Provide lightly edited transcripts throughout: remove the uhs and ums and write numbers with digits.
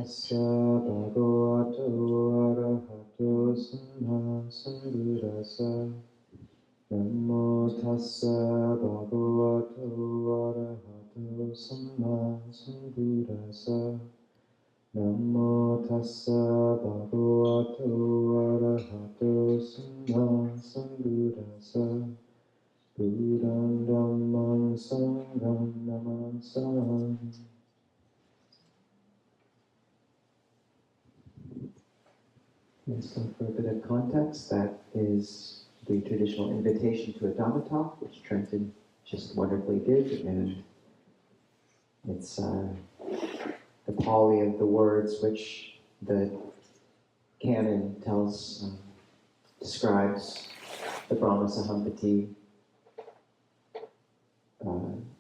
tassa bhagavato arahato samma sambuddhassa. Namo tassa bhagavato arahato samma sambuddhassa. Namo tassa bhagavato arahato samma sambuddhassa. Buddham dhammam sangham namassami. And so for a bit of context, that is the traditional invitation to a Dhamma talk, which Trenton just wonderfully did, and it's the Pali of the words which the canon describes the Brahma Sahampati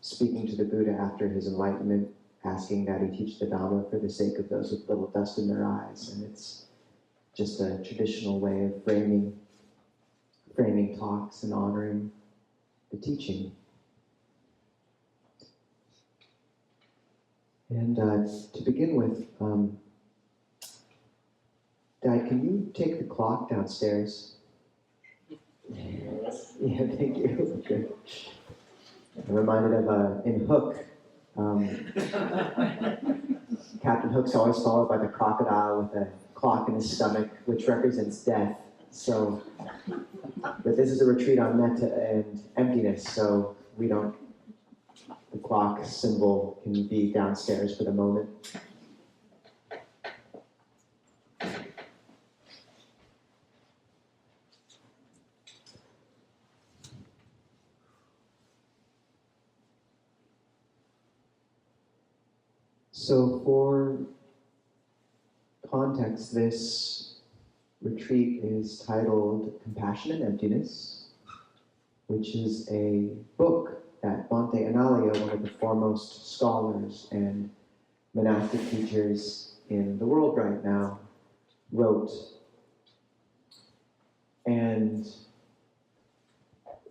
speaking to the Buddha after his enlightenment, asking that he teach the Dhamma for the sake of those with little dust in their eyes, and it's just a traditional way of framing talks and honoring the teaching. And to begin with, Dad, can you take the clock downstairs? Yeah, thank you. Good. I'm reminded of in Hook, Captain Hook's always followed by the crocodile with a clock in his stomach, which represents death. So, but this is a retreat on metta and emptiness, so the clock symbol can be downstairs for the moment. So for context, this retreat is titled Compassion and Emptiness, which is a book that Bhante Analayo, one of the foremost scholars and monastic teachers in the world right now, wrote. And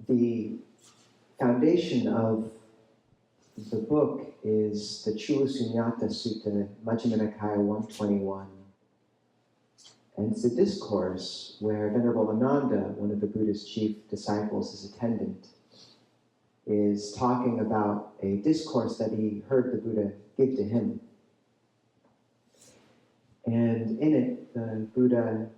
the foundation of the book is the Chula Sunyata Sutta, Majjhima Nikaya 121. And it's a discourse where Venerable Ananda, one of the Buddha's chief disciples, his attendant, is talking about a discourse that he heard the Buddha give to him. And in it, the Buddha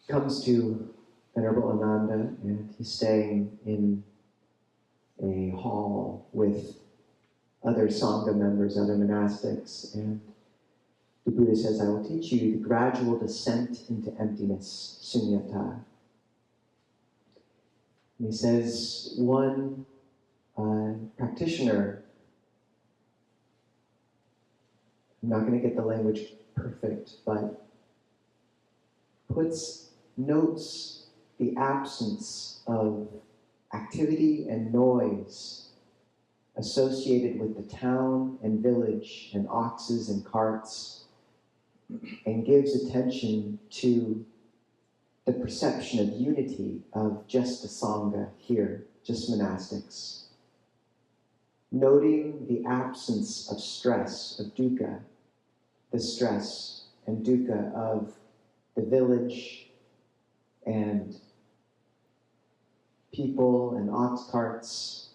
comes to Venerable Ananda, and he's staying in a hall with other Sangha members, other monastics, and the Buddha says, I will teach you the gradual descent into emptiness, sunyata. And he says, one practitioner, I'm not going to get the language perfect, but notes the absence of activity and noise associated with the town and village and oxes and carts, and gives attention to the perception of unity of just a Sangha here, just monastics. Noting the absence of stress, of dukkha, the stress and dukkha of the village and people and ox carts.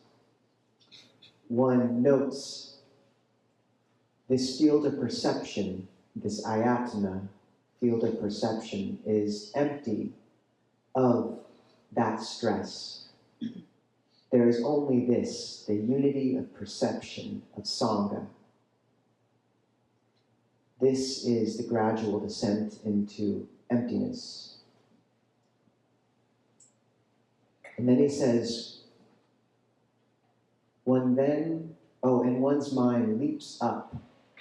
One notes this field of perception, this ayatana field of perception, is empty of that stress. There is only this, the unity of perception of Sangha. This is the gradual descent into emptiness. And then he says, and one's mind leaps up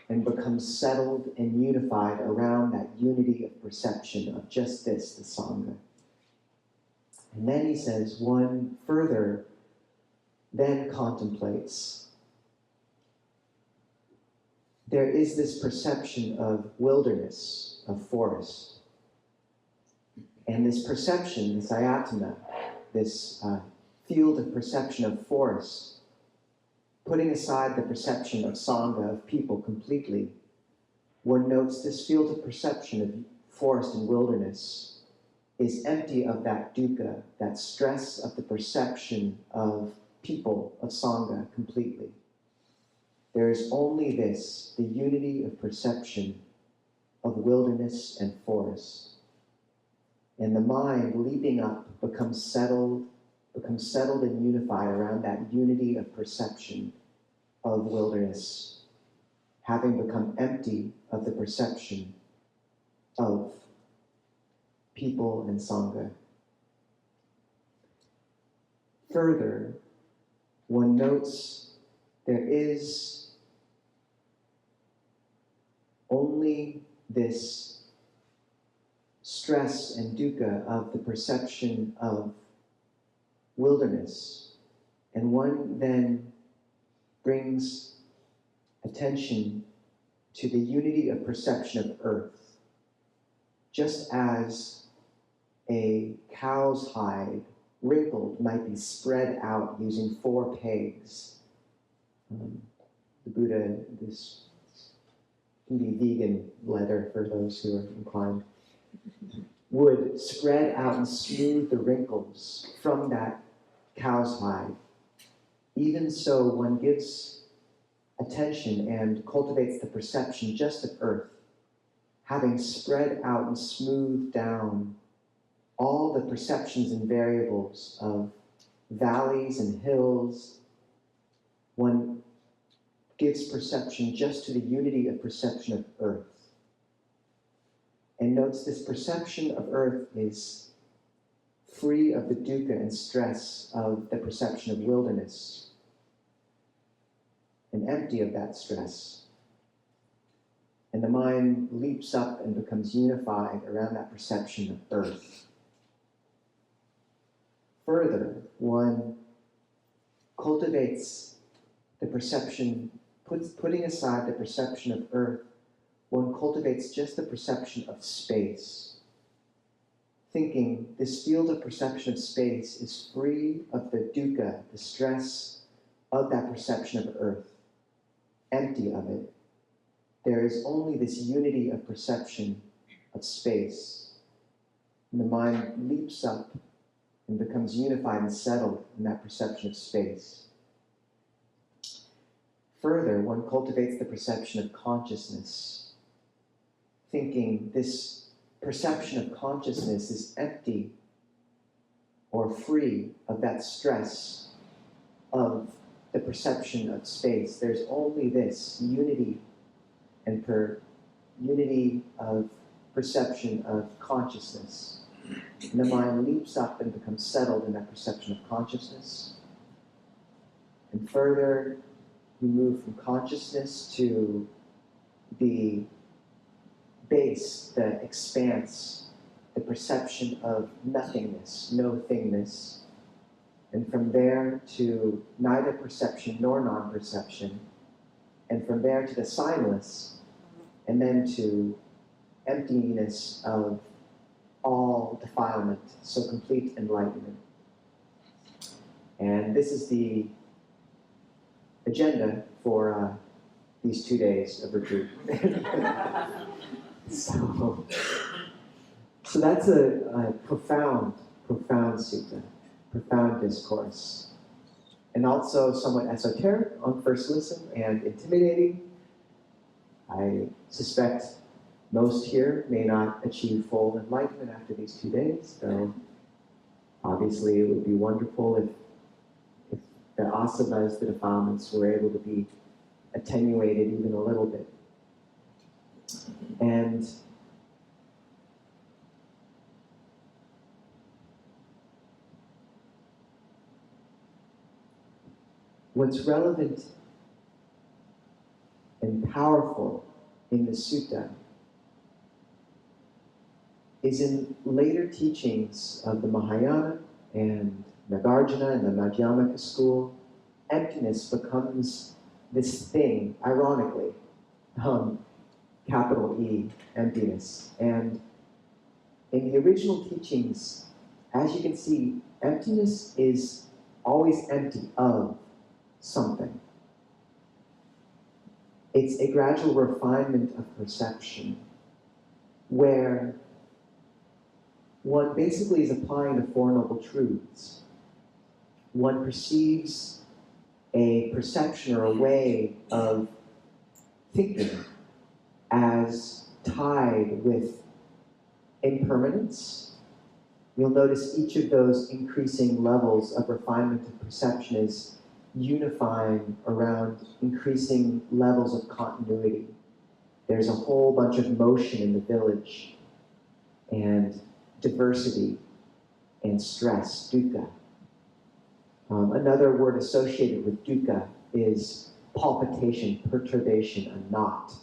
and becomes settled and unified around that unity of perception of just this, the Sangha. And then he says, one further then contemplates. There is this perception of wilderness, of forest. And this perception, this ayatana, this field of perception of forest, putting aside the perception of Sangha, of people completely, one notes this field of perception of forest and wilderness is empty of that dukkha, that stress of the perception of people, of Sangha, completely. There is only this, the unity of perception of wilderness and forest. And the mind, leaping up, becomes settled and unified around that unity of perception of wilderness, having become empty of the perception of people and Sangha. Further, one notes there is only this stress and dukkha of the perception of wilderness, and one then brings attention to the unity of perception of earth, just as a cow's hide, wrinkled, might be spread out using 4 pegs. The Buddha, this can be vegan leather for those who are inclined, would spread out and smooth the wrinkles from that cow's hide. Even so, one gives attention and cultivates the perception just of earth, having spread out and smoothed down all the perceptions and variables of valleys and hills. One gives perception just to the unity of perception of earth. And notes this perception of earth is free of the dukkha and stress of the perception of wilderness, and empty of that stress. And the mind leaps up and becomes unified around that perception of earth. Further, one cultivates the perception, putting aside the perception of earth, one cultivates just the perception of space, thinking this field of perception of space is free of the dukkha, the stress of that perception of earth, empty of it. There is only this unity of perception of space. And the mind leaps up and becomes unified and settled in that perception of space. Further, one cultivates the perception of consciousness, thinking this perception of consciousness is empty or free of that stress of the perception of space. There's only this unity and unity of perception of consciousness. And the mind leaps up and becomes settled in that perception of consciousness. And further, we move from consciousness to the base, the expanse, the perception of nothingness, no-thingness. And from there to neither perception nor non-perception. And from there to the signless, and then to emptiness of all defilement, so complete enlightenment. And this is the agenda for these 2 days of retreat. So that's a profound sutta, profound discourse, and also somewhat esoteric on first listen and intimidating. I suspect most here may not achieve full enlightenment after these 2 days, though obviously it would be wonderful if the asavas, the defilements, were able to be attenuated even a little bit. And what's relevant and powerful in the sutta is in later teachings of the Mahayana and Nagarjuna and the Madhyamaka school, emptiness becomes this thing, ironically, capital E, emptiness. And in the original teachings, as you can see, emptiness is always empty of something. It's a gradual refinement of perception where one basically is applying the Four Noble Truths. One perceives a perception or a way of thinking as tied with impermanence. You'll notice each of those increasing levels of refinement of perception is unifying around increasing levels of continuity. There's a whole bunch of motion in the village, and diversity and stress, dukkha. Another word associated with dukkha is palpitation, perturbation, a knot,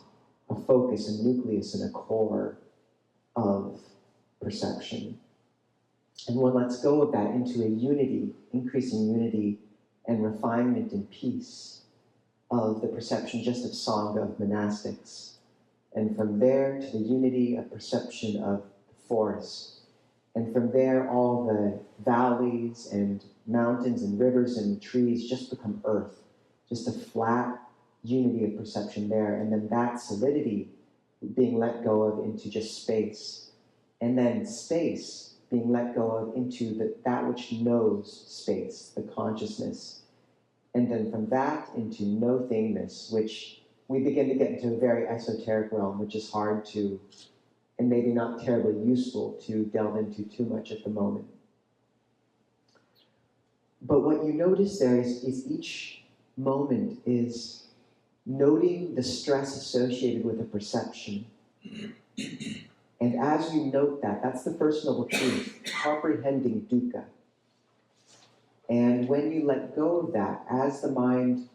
a focus, a nucleus, and a core of perception. And one lets go of that into a unity, increasing unity and refinement and peace of the perception just of Sangha, of monastics. And from there to the unity of perception of the forest. And from there, all the valleys and mountains and rivers and trees just become earth. Just a flat unity of perception there. And then that solidity being let go of into just space. And then space being let go of into that which knows space, the consciousness. And then from that into no-thingness, which we begin to get into a very esoteric realm, which is hard to, and maybe not terribly useful to delve into too much at the moment. But what you notice there is each moment is noting the stress associated with a perception. And as you note that, that's the first noble truth, comprehending dukkha. And when you let go of that, as the mind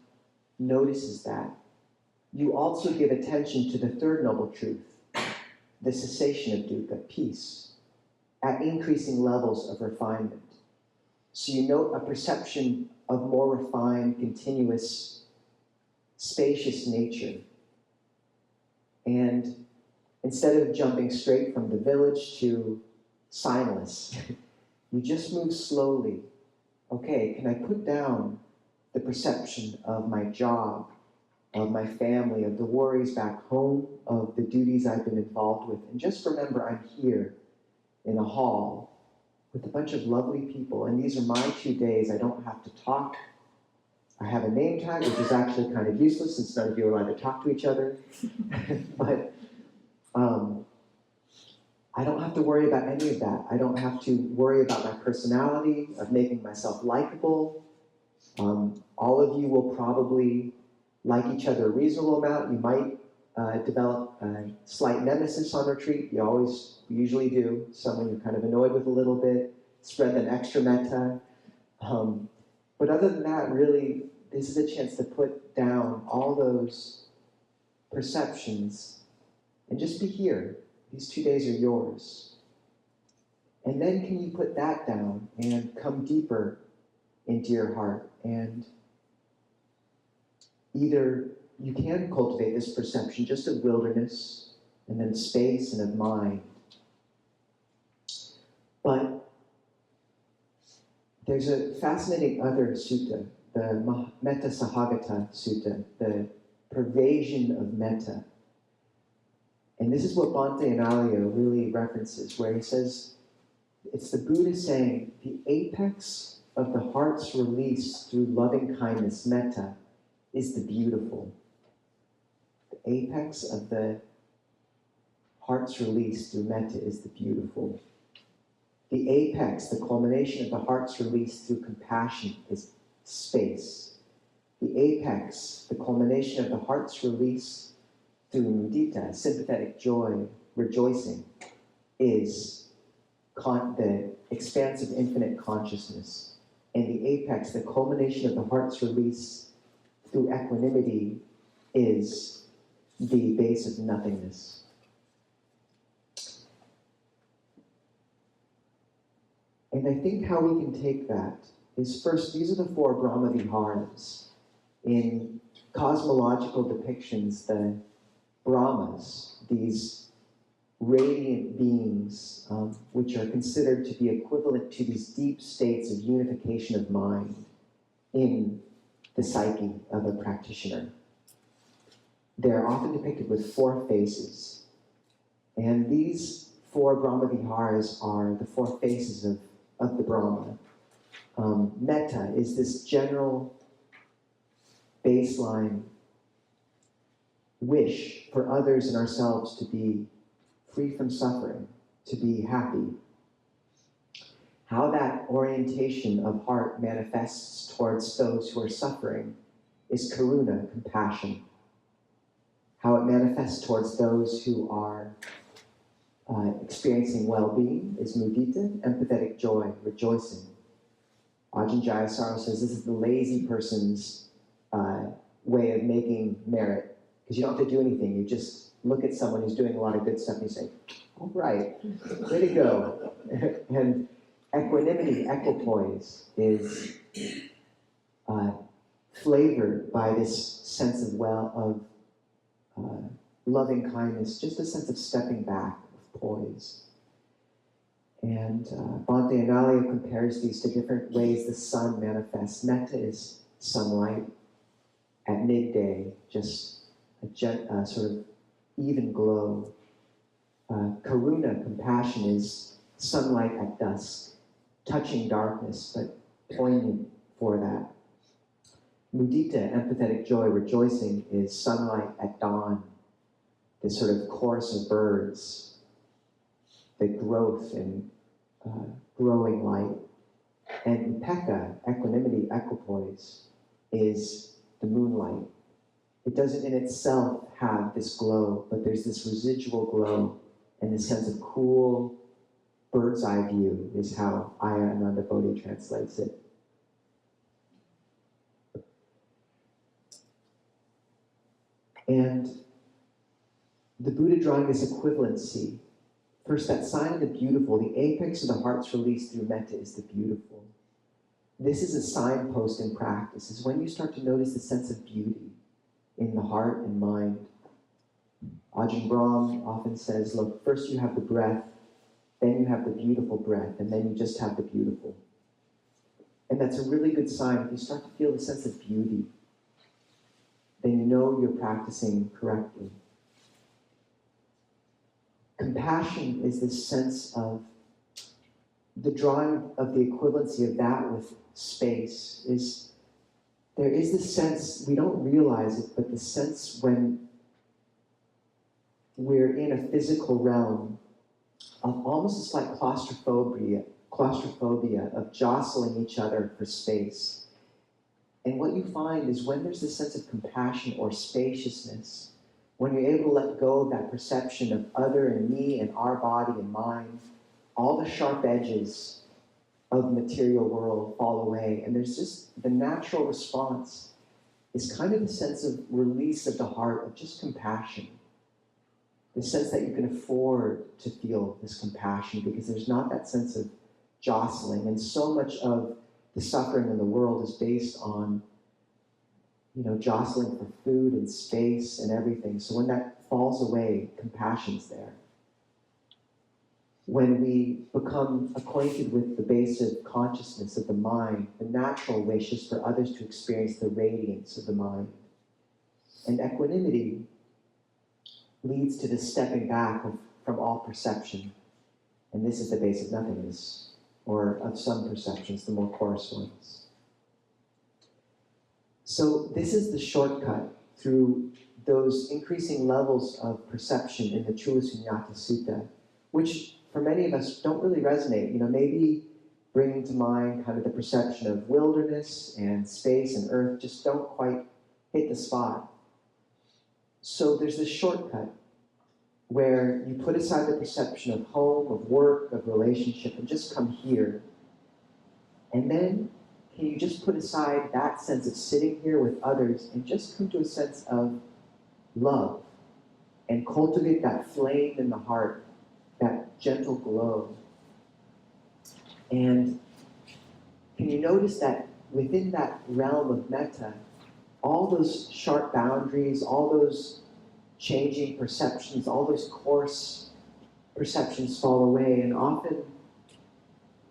notices that, you also give attention to the third noble truth, the cessation of dukkha, peace, at increasing levels of refinement. So you note a perception of more refined, continuous, spacious nature. And instead of jumping straight from the village to signless, you just move slowly. Okay, can I put down the perception of my job, of my family, of the worries back home, of the duties I've been involved with, and just remember I'm here in a hall with a bunch of lovely people, and these are my 2 days. I don't have to talk. I have a name tag, which is actually kind of useless since none of you are allowed to talk to each other. But I don't have to worry about any of that. I don't have to worry about my personality, of making myself likable. All of you will probably like each other a reasonable amount. You might develop a slight nemesis on retreat. You usually do. Someone you're kind of annoyed with a little bit. Spread them extra metta. But other than that, really, this is a chance to put down all those perceptions and just be here. These 2 days are yours. And then can you put that down and come deeper into your heart? And either you can cultivate this perception just of wilderness and then space and of mind. But there's a fascinating other sutta, the Metta Sahagata Sutta, the pervasion of metta. And this is what Bhante Analayo really references, where he says, it's the Buddha saying, the apex of the heart's release through loving kindness, metta, is the beautiful. The apex of the heart's release through metta is the beautiful. The apex, the culmination of the heart's release through compassion is space. The apex, the culmination of the heart's release through mudita, sympathetic joy, rejoicing, is the expanse of infinite consciousness. And the apex, the culmination of the heart's release through equanimity, is the base of nothingness. And I think how we can take that is first, these are the 4 Brahma Viharas. In cosmological depictions, the Brahmas, these radiant beings, which are considered to be equivalent to these deep states of unification of mind in the psyche of a practitioner. They're often depicted with 4 faces. And these 4 Brahma Viharas are the 4 faces of the Brahma. Metta is this general baseline wish for others and ourselves to be free from suffering, to be happy. How that orientation of heart manifests towards those who are suffering is karuna, compassion. How it manifests towards those who are experiencing well-being is mudita, empathetic joy, rejoicing. Ajahn Jayasaro says this is the lazy person's way of making merit, because you don't have to do anything. You just look at someone who's doing a lot of good stuff and you say, all right, way to go. And equanimity, equipoise, is flavored by this sense of loving kindness, just a sense of stepping back, of poise. And Bhante Analayo compares these to different ways the sun manifests. Metta is sunlight at midday, just a sort of even glow. Karuna, compassion, is sunlight at dusk, touching darkness, but poignant for that. Mudita, empathetic joy, rejoicing, is sunlight at dawn, this sort of chorus of birds, the growth and growing light. And upekkha, equanimity, equipoise, is the moonlight. It doesn't in itself have this glow, but there's this residual glow and this sense of cool bird's eye view is how Aya Ananda Bodhi translates it. And the Buddha drawing this equivalency. First, that sign of the beautiful, the apex of the heart's release through metta is the beautiful. This is a signpost in practice, is when you start to notice the sense of beauty in the heart and mind. Ajahn Brahm often says, look, first you have the breath, then you have the beautiful breath, and then you just have the beautiful. And that's a really good sign. If you start to feel the sense of beauty, then you know you're practicing correctly. Compassion is this sense of the drawing of the equivalency of that with space. There is this sense, we don't realize it, but the sense when we're in a physical realm of almost this like claustrophobia of jostling each other for space. And what you find is when there's this sense of compassion or spaciousness, when you're able to let go of that perception of other and me and our body and mind, all the sharp edges of the material world fall away. And there's just the natural response is kind of a sense of release of the heart, of just compassion. The sense that you can afford to feel this compassion because there's not that sense of jostling. And so much of the suffering in the world is based on jostling for food and space and everything. So when that falls away, compassion's there. When we become acquainted with the basic consciousness of the mind, the natural wish is for others to experience the radiance of the mind. And equanimity leads to the stepping back from all perception. And this is the base of nothingness, or of some perceptions, the more coarse ones. So this is the shortcut through those increasing levels of perception in the Chula Sunyata Sutta, which for many of us don't really resonate. Maybe bringing to mind kind of the perception of wilderness and space and earth just don't quite hit the spot. So there's this shortcut where you put aside the perception of home, of work, of relationship, and just come here. And then can you just put aside that sense of sitting here with others and just come to a sense of love and cultivate that flame in the heart, that gentle glow. And can you notice that within that realm of metta, all those sharp boundaries, all those changing perceptions, all those coarse perceptions fall away, and often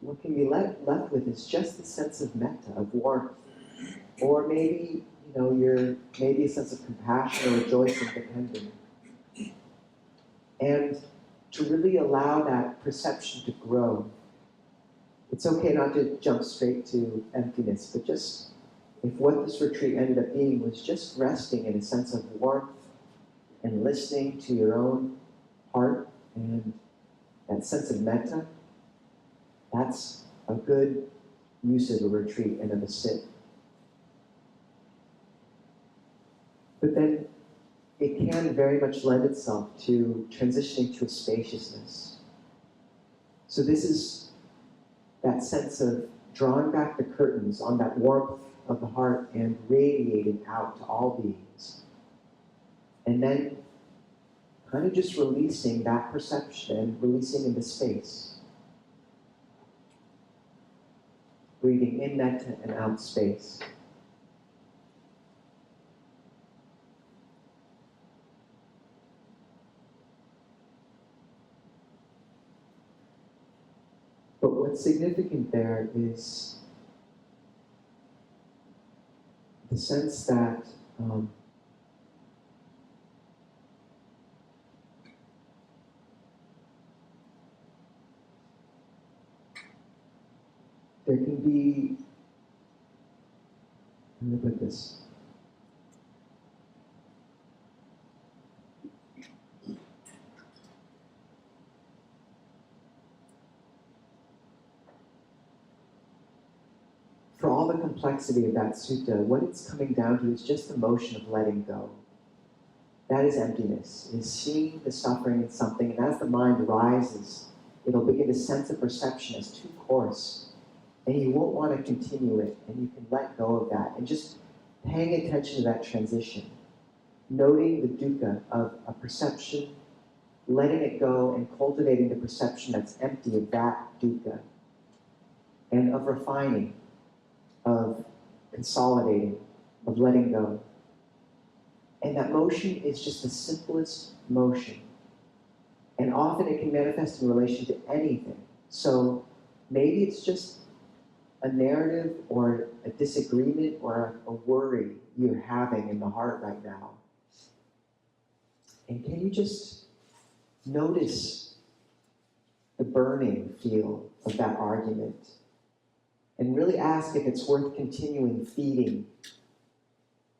what can be left with is just the sense of metta, of warmth, or maybe you're maybe a sense of compassion or rejoicing dependent. And to really allow that perception to grow. It's okay not to jump straight to emptiness, but just if what this retreat ended up being was just resting in a sense of warmth and listening to your own heart and that sense of metta, that's a good use of a retreat and of a sit. But then it can very much lend itself to transitioning to a spaciousness. So this is that sense of drawing back the curtains on that warmth of the heart and radiating out to all beings. And then kind of just releasing that perception and releasing into space. Breathing in metta and out space. But what's significant there is the sense that there can be, let me put this. For all the complexity of that sutta, what it's coming down to is just the motion of letting go. That is emptiness, is seeing the suffering in something, and as the mind rises, it'll begin to sense a perception as too coarse, and you won't want to continue it, and you can let go of that, and just paying attention to that transition, noting the dukkha of a perception, letting it go, and cultivating the perception that's empty of that dukkha, and of refining, of consolidating, of letting go. And that motion is just the simplest motion. And often it can manifest in relation to anything. So maybe it's just a narrative or a disagreement or a worry you're having in the heart right now. And can you just notice the burning feel of that argument? And really ask if it's worth continuing feeding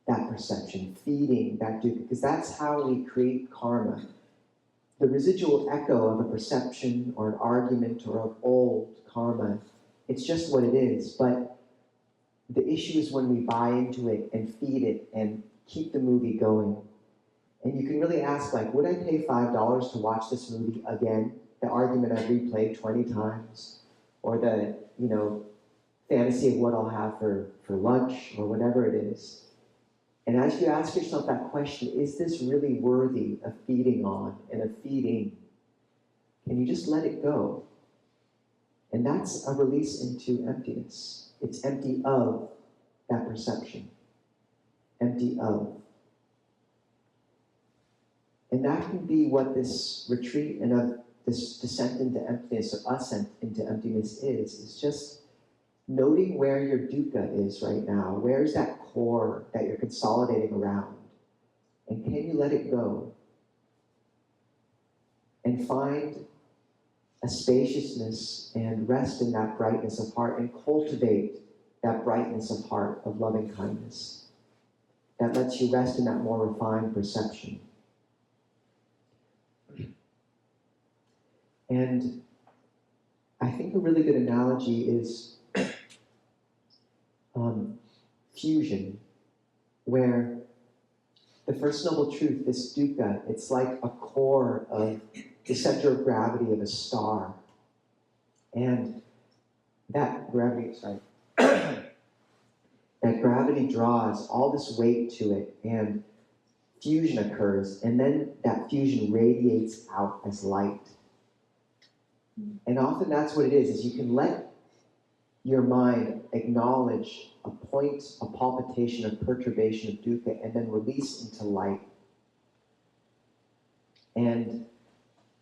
that perception, feeding that dukkha, because that's how we create karma. The residual echo of a perception or an argument or of old karma, it's just what it is. But the issue is when we buy into it and feed it and keep the movie going. And you can really ask, like, would I pay $5 to watch this movie again? The argument I've replayed 20 times, or the, fantasy of what I'll have for lunch, or whatever it is. And as you ask yourself that question, is this really worthy of feeding on and of feeding? Can you just let it go? And that's a release into emptiness. It's empty of that perception. Empty of. And that can be what this retreat and of this descent into emptiness, or ascent into emptiness is just noting where your dukkha is right now. Where's that core that you're consolidating around? And can you let it go? And find a spaciousness and rest in that brightness of heart and cultivate that brightness of heart of loving kindness that lets you rest in that more refined perception. And I think a really good analogy is fusion, where the First Noble Truth, this dukkha, it's like a core of the center of gravity of a star. And that gravity, that gravity draws all this weight to it, and fusion occurs, and then that fusion radiates out as light. And often that's what it is you can let your mind acknowledge a point, a palpitation, a perturbation of dukkha, and then release into light. And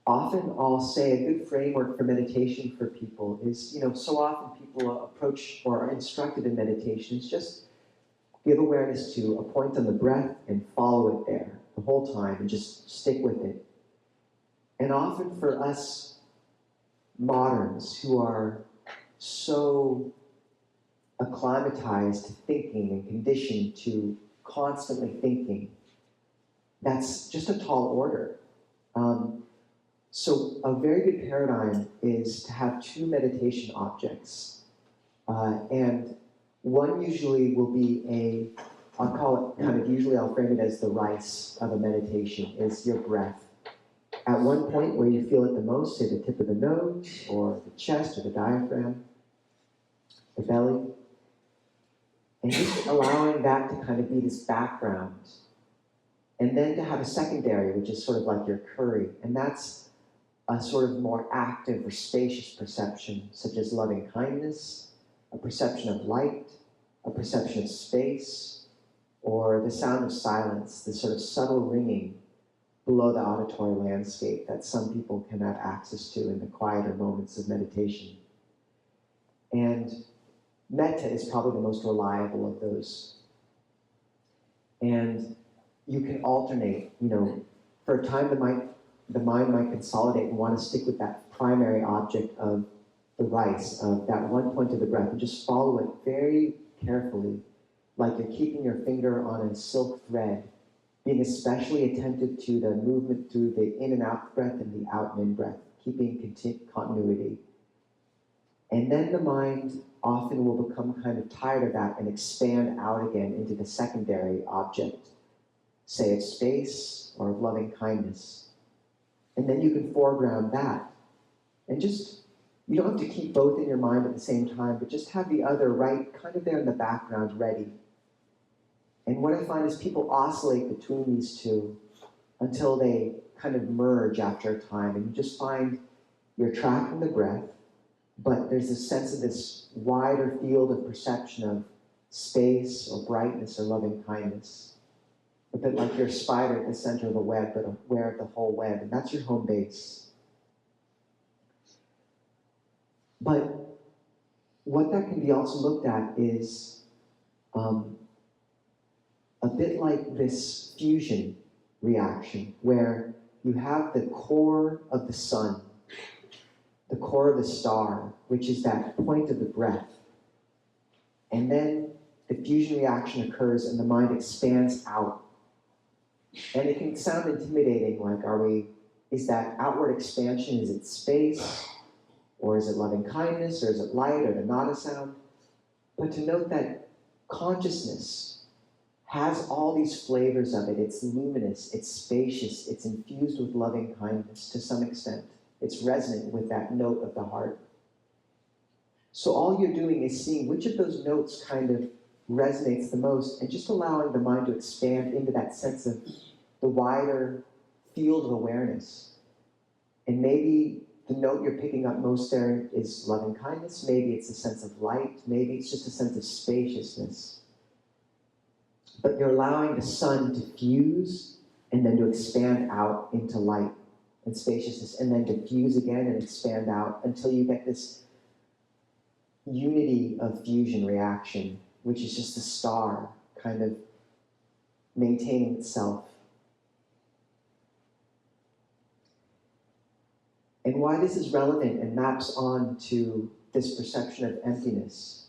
often I'll say a good framework for meditation for people is, so often people approach or are instructed in meditation, it's just give awareness to a point on the breath and follow it there the whole time and just stick with it. And often for us moderns who are so acclimatized to thinking and conditioned to constantly thinking, that's just a tall order. So a very good paradigm is to have two meditation objects. And one usually will be I'll call it usually I'll frame it as the rice of a meditation, is your breath. At one point where you feel it the most, say the tip of the nose, or the chest, or the diaphragm, the belly, and just allowing that to kind of be this background. And then to have a secondary, which is sort of like your curry, and that's a sort of more active or spacious perception, such as loving kindness, a perception of light, a perception of space, or the sound of silence, the sort of subtle ringing below the auditory landscape that some people can have access to in the quieter moments of meditation. And metta is probably the most reliable of those. And you can alternate, for a time the mind might consolidate and want to stick with that primary object of the rice, of that one point of the breath, and just follow it very carefully, like you're keeping your finger on a silk thread, being especially attentive to the movement through the in and out breath and the out and in breath, keeping continuity. And then the mind often will become kind of tired of that and expand out again into the secondary object, say of space or of loving kindness. And then you can foreground that. And just, you don't have to keep both in your mind at the same time, but just have the other right kind of there in the background ready. And what I find is people oscillate between these two until they kind of merge after a time. And you just find you're tracking the breath, but there's a sense of this wider field of perception of space or brightness or loving kindness. A bit like you're a spider at the center of the web, but aware of the whole web. And that's your home base. But what that can be also looked at is a bit like this fusion reaction, where you have the core of the sun, the core of the star, which is that point of the breath. And then the fusion reaction occurs and the mind expands out. And it can sound intimidating, like is that outward expansion, is it space? Or is it loving kindness? Or is it light? Or the nada sound? But to note that consciousness has all these flavors of it. It's luminous, it's spacious, it's infused with loving kindness to some extent. It's resonant with that note of the heart. So all you're doing is seeing which of those notes kind of resonates the most and just allowing the mind to expand into that sense of the wider field of awareness. And maybe the note you're picking up most there is loving kindness, maybe it's a sense of light, maybe it's just a sense of spaciousness. But you're allowing the sun to fuse and then to expand out into light and spaciousness, and then to fuse again and expand out until you get this unity of fusion reaction, which is just a star kind of maintaining itself. And why this is relevant and maps on to this perception of emptiness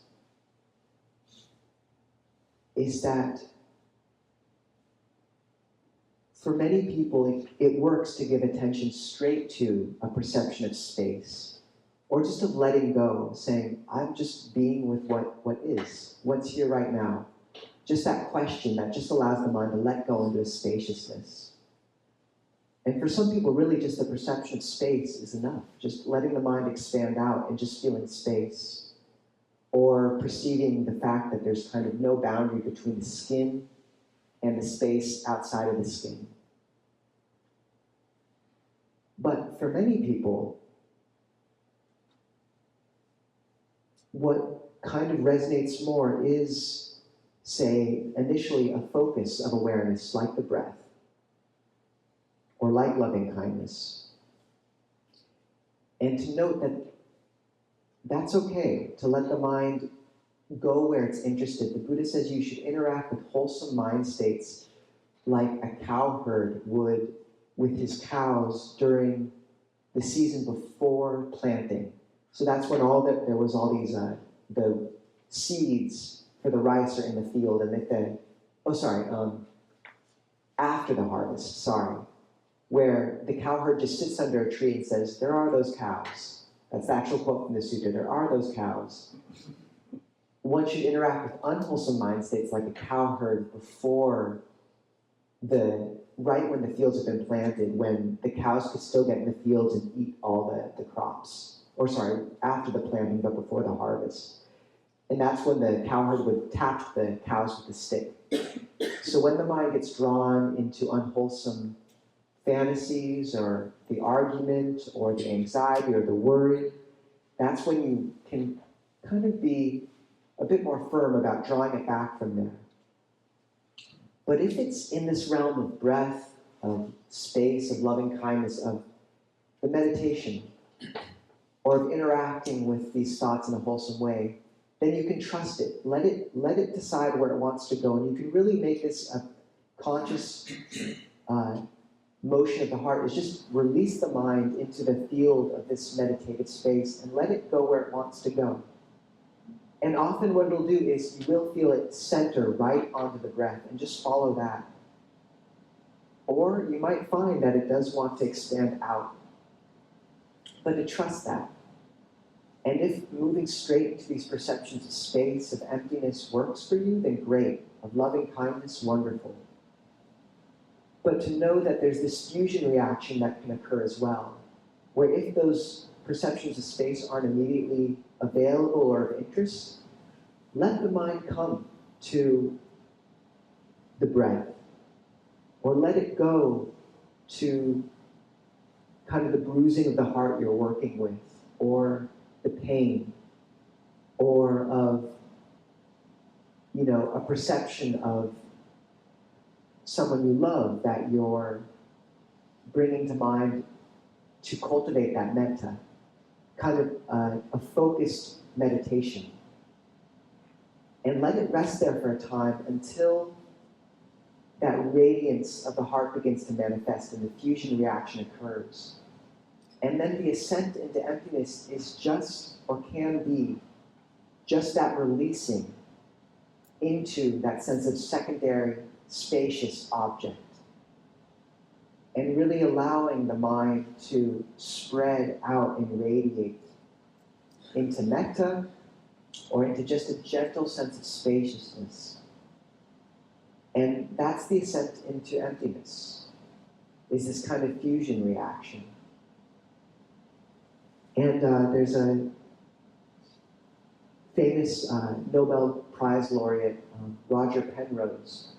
is that for many people, it works to give attention straight to a perception of space, or just of letting go, saying, I'm just being with what is, what's here right now. Just that question that just allows the mind to let go into a spaciousness. And for some people, really just the perception of space is enough, just letting the mind expand out and just feeling space, or perceiving the fact that there's kind of no boundary between the skin and the space outside of the skin. But for many people, what kind of resonates more is, say, initially a focus of awareness, like the breath, or like loving kindness. And to note that that's okay, to let the mind go where it's interested. The Buddha says you should interact with wholesome mind states like a cowherd would with his cows during the season before planting. So that's when there was all these the seeds for the rice are in the field, and after the harvest, where the cowherd just sits under a tree and says, "There are those cows." That's the actual quote from the sutta. There are those cows. One should interact with unwholesome mind states like a cowherd right when the fields have been planted, when the cows could still get in the fields and eat all the crops. After the planting, but before the harvest. And that's when the cowherd would tap the cows with a stick. So when the mind gets drawn into unwholesome fantasies or the argument or the anxiety or the worry, that's when you can kind of be a bit more firm about drawing it back from there. But if it's in this realm of breath, of space, of loving kindness, of the meditation, or of interacting with these thoughts in a wholesome way, then you can trust it. Let it decide where it wants to go. And you can really make this a conscious motion of the heart, is just release the mind into the field of this meditative space and let it go where it wants to go. And often what it'll do is you will feel it center right onto the breath and just follow that. Or you might find that it does want to expand out. But to trust that. And if moving straight into these perceptions of space, of emptiness works for you, then great. Of loving kindness, wonderful. But to know that there's this fusion reaction that can occur as well, where if those perceptions of space aren't immediately available or of interest, let the mind come to the breath, or let it go to kind of the bruising of the heart you're working with, or the pain, or of, a perception of someone you love that you're bringing to mind to cultivate that metta, kind of a focused meditation. And let it rest there for a time until that radiance of the heart begins to manifest and the fusion reaction occurs. And then the ascent into emptiness is just, or can be, just that releasing into that sense of secondary, spacious object. And really allowing the mind to spread out and radiate into metta, or into just a gentle sense of spaciousness. And that's the ascent into emptiness, is this kind of fusion reaction. And there's a famous Nobel Prize laureate, Roger Penrose,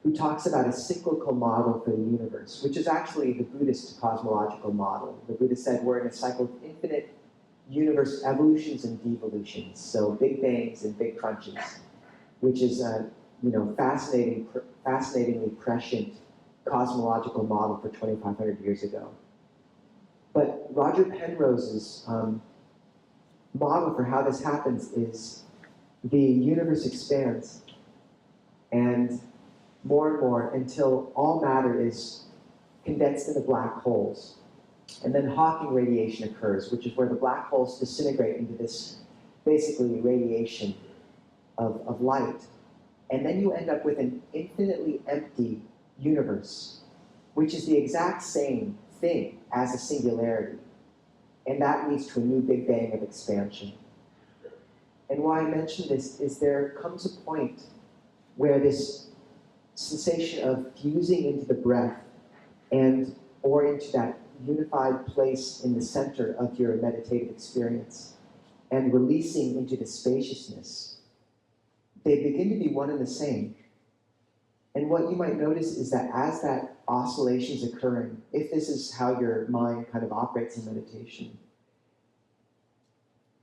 who talks about a cyclical model for the universe, which is actually the Buddhist cosmological model. The Buddha said we're in a cycle of infinite universe evolutions and devolutions, so big bangs and big crunches, which is a fascinatingly prescient cosmological model for 2,500 years ago. But Roger Penrose's model for how this happens is the universe expands, and more until all matter is condensed into black holes. And then Hawking radiation occurs, which is where the black holes disintegrate into this basically radiation of light. And then you end up with an infinitely empty universe, which is the exact same thing as a singularity. And that leads to a new Big Bang of expansion. And why I mention this is there comes a point where this sensation of fusing into the breath or into that unified place in the center of your meditative experience and releasing into the spaciousness, they begin to be one and the same. And what you might notice is that as that oscillation is occurring, if this is how your mind kind of operates in meditation,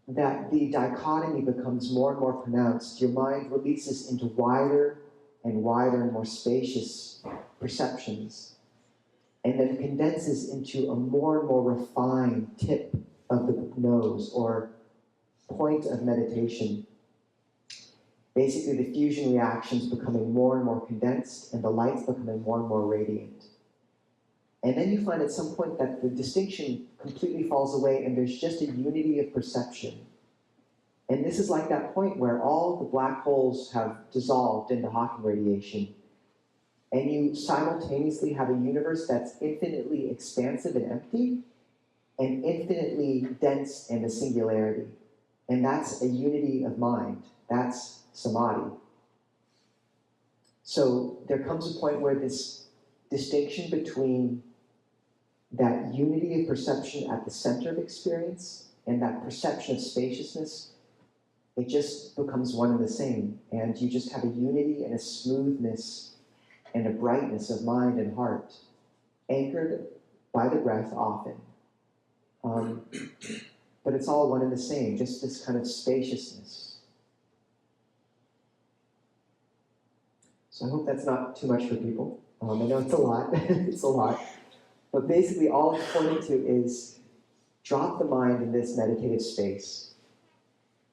that the dichotomy becomes more and more pronounced. Your mind releases into wider and wider and more spacious perceptions, and then condenses into a more and more refined tip of the nose or point of meditation. Basically, the fusion reactions becoming more and more condensed and the lights becoming more and more radiant. And then you find at some point that the distinction completely falls away and there's just a unity of perception. And this is like that point where all the black holes have dissolved into Hawking radiation. And you simultaneously have a universe that's infinitely expansive and empty, and infinitely dense and a singularity. And that's a unity of mind. That's samadhi. So there comes a point where this distinction between that unity of perception at the center of experience and that perception of spaciousness, it just becomes one and the same. And you just have a unity and a smoothness and a brightness of mind and heart, anchored by the breath often. But it's all one and the same, just this kind of spaciousness. So I hope that's not too much for people. I know it's a lot, it's a lot. But basically all it's pointing to is drop the mind in this meditative space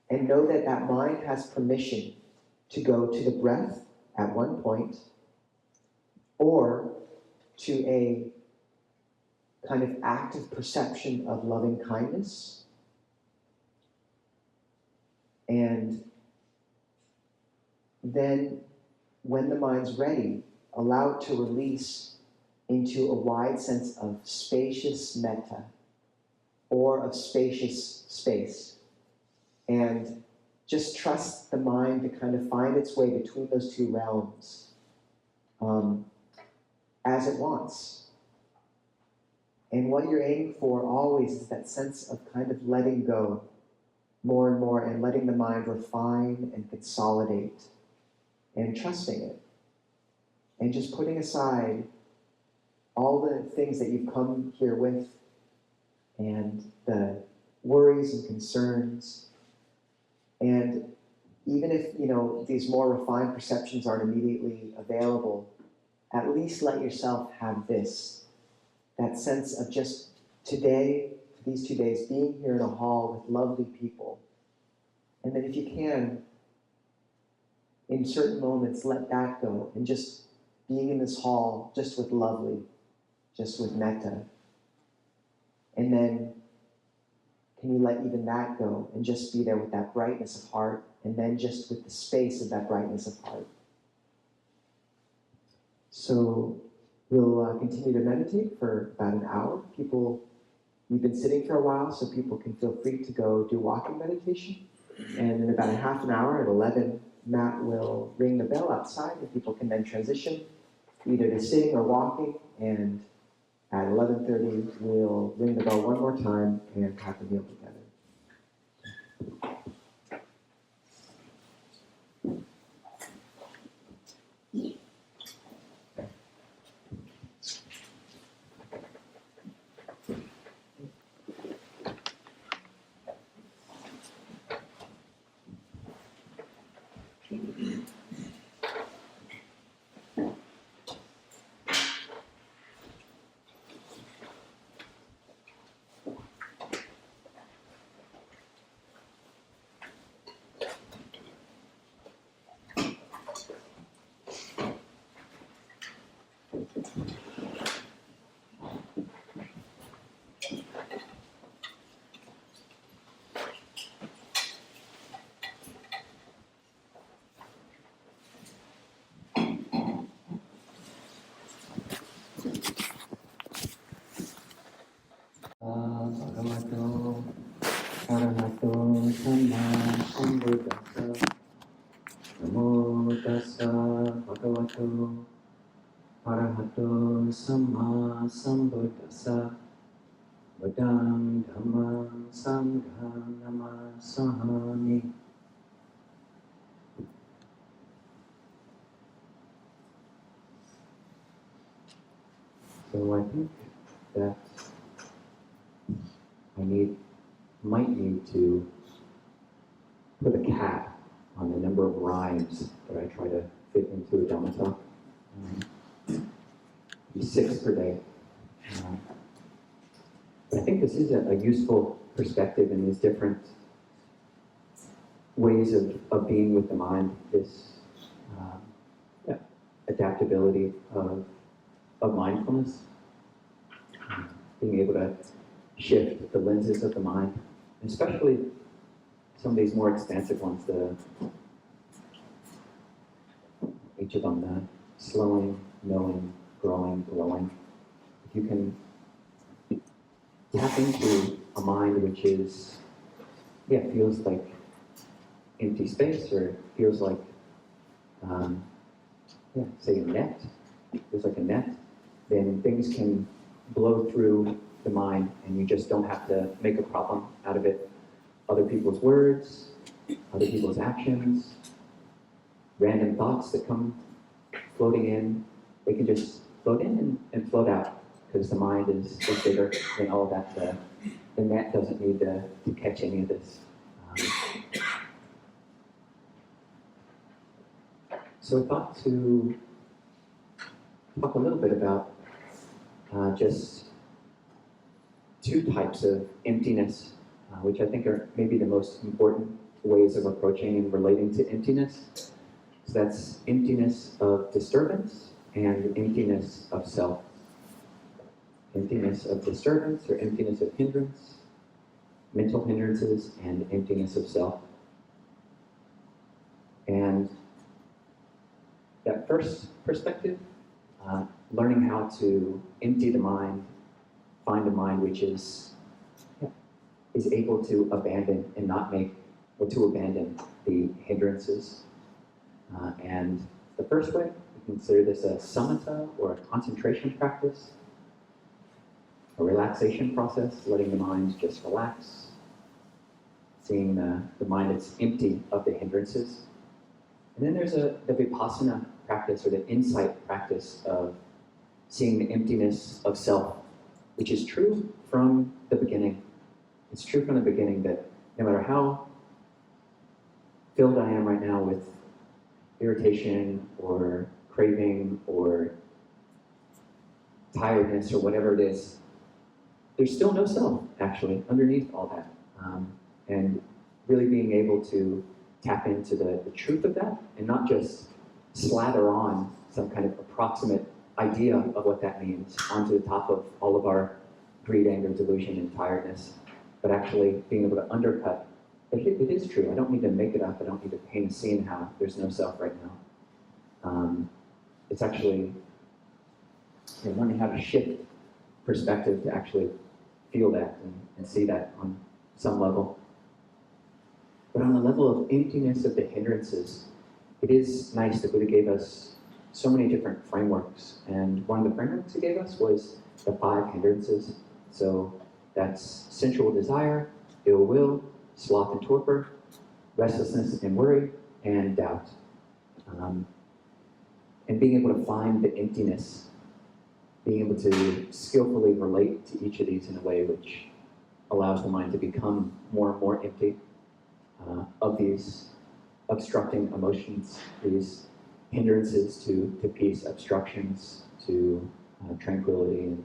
and know that that mind has permission to go to the breath at one point or to a kind of active perception of loving kindness. And then when the mind's ready, allow it to release into a wide sense of spacious metta or of spacious space. And just trust the mind to kind of find its way between those two realms as it wants. And what you're aiming for always is that sense of kind of letting go more and more and letting the mind refine and consolidate and trusting it. And just putting aside all the things that you've come here with and the worries and concerns. And even if, these more refined perceptions aren't immediately available, at least let yourself have this, that sense of just today, these 2 days, being here in a hall with lovely people. And then if you can, in certain moments, let that go. And just being in this hall, just with lovely, just with metta. And then, can you let even that go and just be there with that brightness of heart, and then just with the space of that brightness of heart. So we'll continue to meditate for about an hour. We've been sitting for a while, so people can feel free to go do walking meditation. And in about a half an hour at 11, Matt will ring the bell outside, and people can then transition either to sitting or walking. And at 11:30, we'll ring the bell one more time and have the meal together. Bhagavato Arahato Samma Sambuddhassa Namo Tassa Bhagavato Arahato Samma Sambuddhassa Buddhang Dhammang Sanghang Namasami. So I think that I might need to put a cap on the number of rhymes that I try to fit into a Dhamma talk. Be 6 per day. But I think this is a useful perspective in these different ways of being with the mind, this adaptability of mindfulness, being able to shift the lenses of the mind, especially some of these more expansive ones, each of them, the slowing, knowing, growing, glowing. If you can tap into a mind which is, feels like empty space, or feels like, say a net, feels like a net, then things can blow through the mind and you just don't have to make a problem out of it. Other people's words, other people's actions, random thoughts that come floating in, they can just float in and float out, because the mind is bigger than all of that. The net doesn't need to catch any of this. So I thought to talk a little bit about just two types of emptiness, which I think are maybe the most important ways of approaching and relating to emptiness. So that's emptiness of disturbance and emptiness of self. Emptiness of disturbance or emptiness of hindrance, mental hindrances, and emptiness of self. And that first perspective, learning how to empty the mind, find a mind which is able to abandon and not make, or to abandon the hindrances. And the first way, we consider this a samatha, or a concentration practice, a relaxation process, letting the mind just relax, seeing the mind that's empty of the hindrances. And then there's the vipassana practice, or the insight practice of seeing the emptiness of self, which is true from the beginning. It's true from the beginning that no matter how filled I am right now with irritation or craving or tiredness or whatever it is, there's still no self, actually, underneath all that. And really being able to tap into the truth of that and not just slather on some kind of approximate idea of what that means onto the top of all of our greed, anger, delusion, and tiredness, but actually being able to undercut. It is true. I don't need to make it up. I don't need to paint a scene how there's no self right now. It's actually learning how to shift perspective to actually feel that and see that on some level. But on the level of emptiness of the hindrances, it is nice that Buddha gave us so many different frameworks. And one of the frameworks he gave us was the 5 hindrances. So that's sensual desire, ill will, sloth and torpor, restlessness and worry, and doubt. And being able to find the emptiness, being able to skillfully relate to each of these in a way which allows the mind to become more and more empty of these obstructing emotions, these hindrances to peace, obstructions to tranquility, and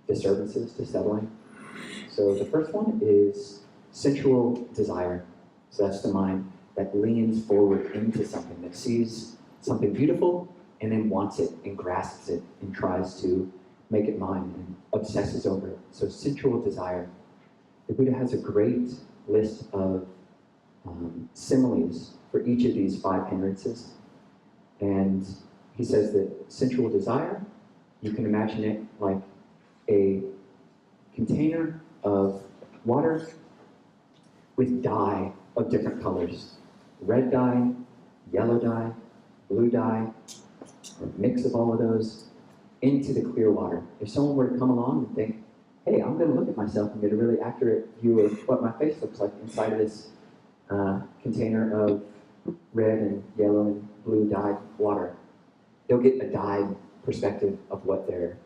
disturbances to settling. So the first one is sensual desire. So that's the mind that leans forward into something, that sees something beautiful and then wants it and grasps it and tries to make it mine and obsesses over it. So sensual desire. The Buddha has a great list of similes for each of these 5 hindrances. And he says that sensual desire, you can imagine it like a container of water with dye of different colors. Red dye, yellow dye, blue dye, or a mix of all of those into the clear water. If someone were to come along and think, hey, I'm going to look at myself and get a really accurate view of what my face looks like inside of this container of red and yellow and blue dyed water, they'll get a dyed perspective of what their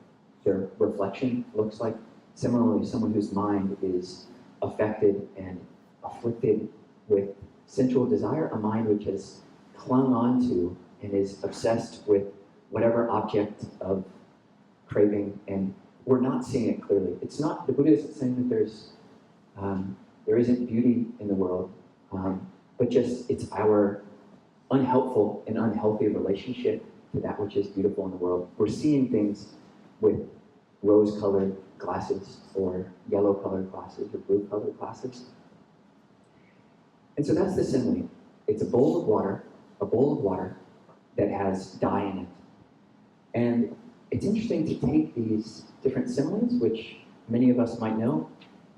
reflection looks like. Similarly, someone whose mind is affected and afflicted with sensual desire, a mind which has clung on to and is obsessed with whatever object of craving, and we're not seeing it clearly. It's not, the Buddha isn't saying that there isn't beauty in the world. but just it's our unhelpful and unhealthy relationship to that which is beautiful in the world. We're seeing things with rose-colored glasses or yellow-colored glasses or blue-colored glasses. And so that's the simile. It's a bowl of water that has dye in it. And it's interesting to take these different similes, which many of us might know,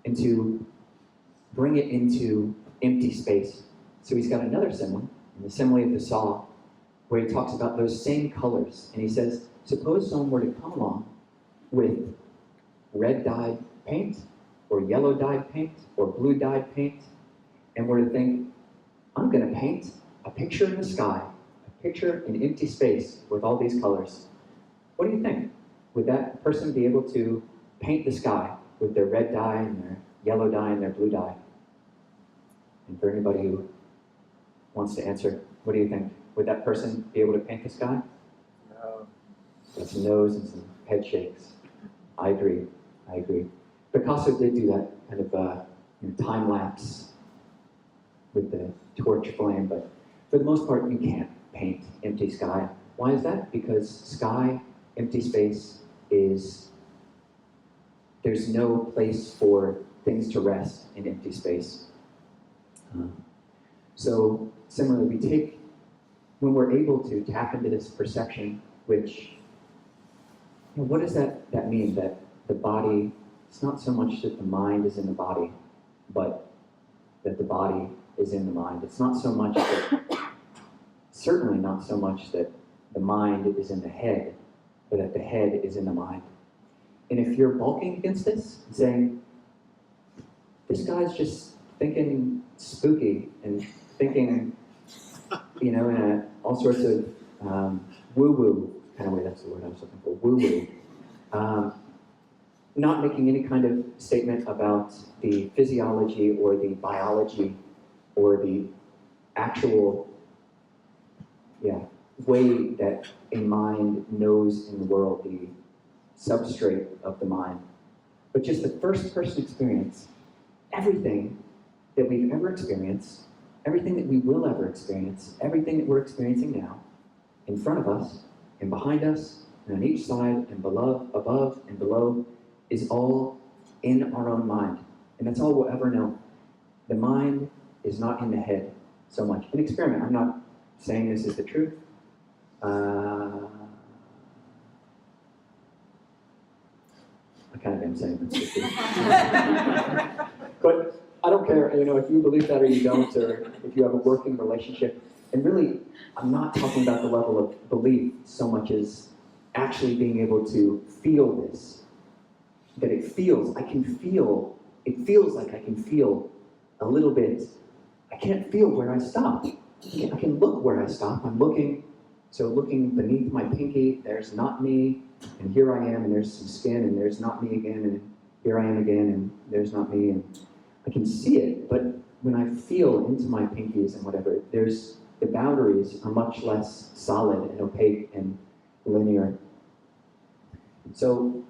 and to bring it into empty space. So he's got another simile, the simile of the saw, where he talks about those same colors. And he says, suppose someone were to come along with red dyed paint, or yellow dyed paint, or blue dyed paint, and were to think, I'm going to paint a picture in the sky, a picture in empty space with all these colors. What do you think? Would that person be able to paint the sky with their red dye and their yellow dye and their blue dye? And for anybody who wants to answer, what do you think? Would that person be able to paint the sky? No. That's a nose and some head shakes. I agree. Picasso did do that kind of time lapse with the torch flame, but for the most part, you can't paint empty sky. Why is that? Because sky, empty space there's no place for things to rest in empty space. So similarly, when we're able to tap into this perception, which, what does that mean? That the body, it's not so much that the mind is in the body, but that the body is in the mind. It's not so much that, certainly not so much that the mind is in the head, but that the head is in the mind. And if you're balking against this, and saying, this guy's just thinking spooky and thinking, in all sorts of woo-woo kind of way, that's the word I was looking for, woo-woo. Not making any kind of statement about the physiology or the biology or the actual way that a mind knows in the world, the substrate of the mind. But just the first person experience, everything that we've ever experienced, everything that we will ever experience, everything that we're experiencing now, in front of us, and behind us, and on each side, and below, above, and below, is all in our own mind. And that's all we'll ever know. The mind is not in the head so much. An experiment. I'm not saying this is the truth. I kind of am saying this is the truth. But I don't care, if you believe that or you don't, or if you have a working relationship. And really, I'm not talking about the level of belief so much as actually being able to feel this. That it feels like I can feel a little bit. I can't feel where I stop. I can look where I stop. I'm looking beneath my pinky, there's not me, and here I am, and there's some skin, and there's not me again, and here I am again, and there's not me, and I can see it, but when I feel into my pinkies and whatever, the boundaries are much less solid and opaque and linear. So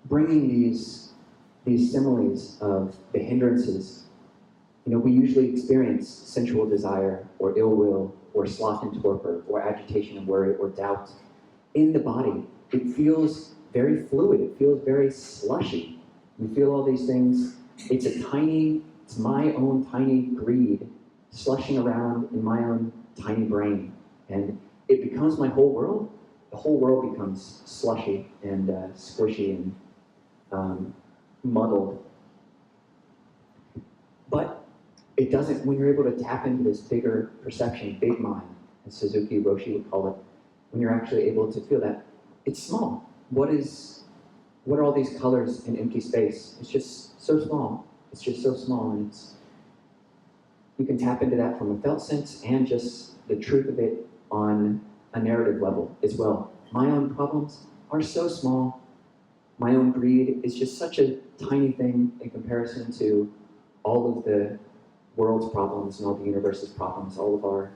bringing these similes of the hindrances, we usually experience sensual desire or ill will or sloth and torpor or agitation and worry or doubt in the body. It feels very fluid. It feels very slushy. We feel all these things. It's my own tiny greed slushing around in my own tiny brain. And it becomes my whole world. The whole world becomes slushy and squishy and muddled. But it doesn't, when you're able to tap into this bigger perception, big mind, as Suzuki Roshi would call it, when you're actually able to feel that, it's small. What are all these colors in empty space? It's just so small. It's just so small, and you can tap into that from a felt sense and just the truth of it on a narrative level as well. My own problems are so small. My own greed is just such a tiny thing in comparison to all of the world's problems and all the universe's problems, all of our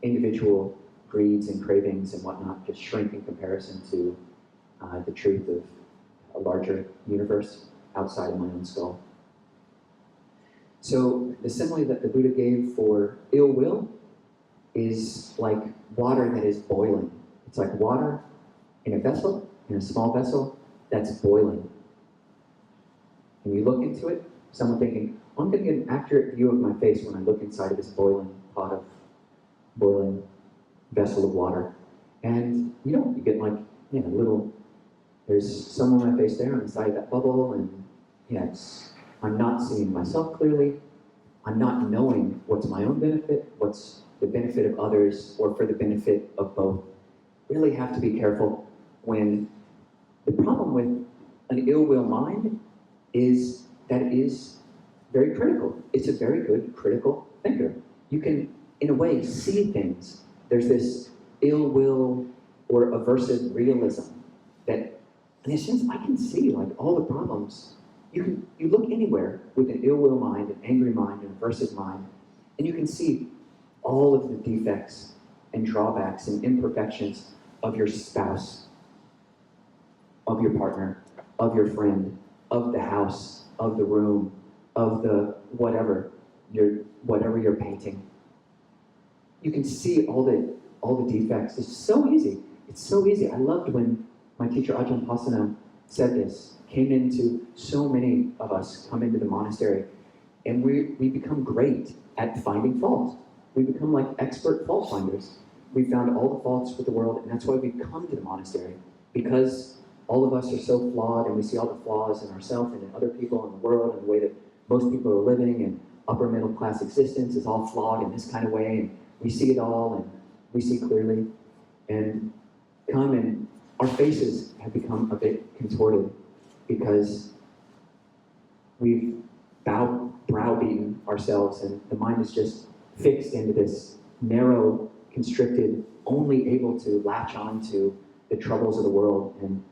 individual greeds and cravings and whatnot just shrink in comparison to the truth of a larger universe outside of my own skull. So the simile that the Buddha gave for ill will is like water that is boiling. It's like water in a vessel, in a small vessel, that's boiling. And you look into it, someone thinking, I'm going to get an accurate view of my face when I look inside of this boiling vessel of water. And you don't, you get like, there's some on my face there on the side of that bubble, and I'm not seeing myself clearly. I'm not knowing what's my own benefit, what's the benefit of others, or for the benefit of both. Really have to be careful when the problem with an ill will mind is that it is very critical. It's a very good critical thinker. You can, in a way, see things. There's this ill will or aversive realism that, in a sense, I can see like all the problems. You look anywhere with an ill will mind, an angry mind, an aversive mind, and you can see all of the defects and drawbacks and imperfections of your spouse, of your partner, of your friend, of the house, of the room, of the whatever you're painting. You can see all the defects. It's so easy. It's so easy. I loved when my teacher Ajahn Pasana said this. Came into so many of us come into the monastery, and we become great at finding fault. We become like expert fault finders. We found all the faults with the world, and that's why we come to the monastery, because all of us are so flawed, and we see all the flaws in ourselves and in other people in the world, and the way that most people are living, and upper middle class existence is all flawed in this kind of way, and we see it all, and we see clearly, and come, and our faces have become a bit contorted because we've browbeaten ourselves, and the mind is just fixed into this narrow, constricted, only able to latch on to the troubles of the world, and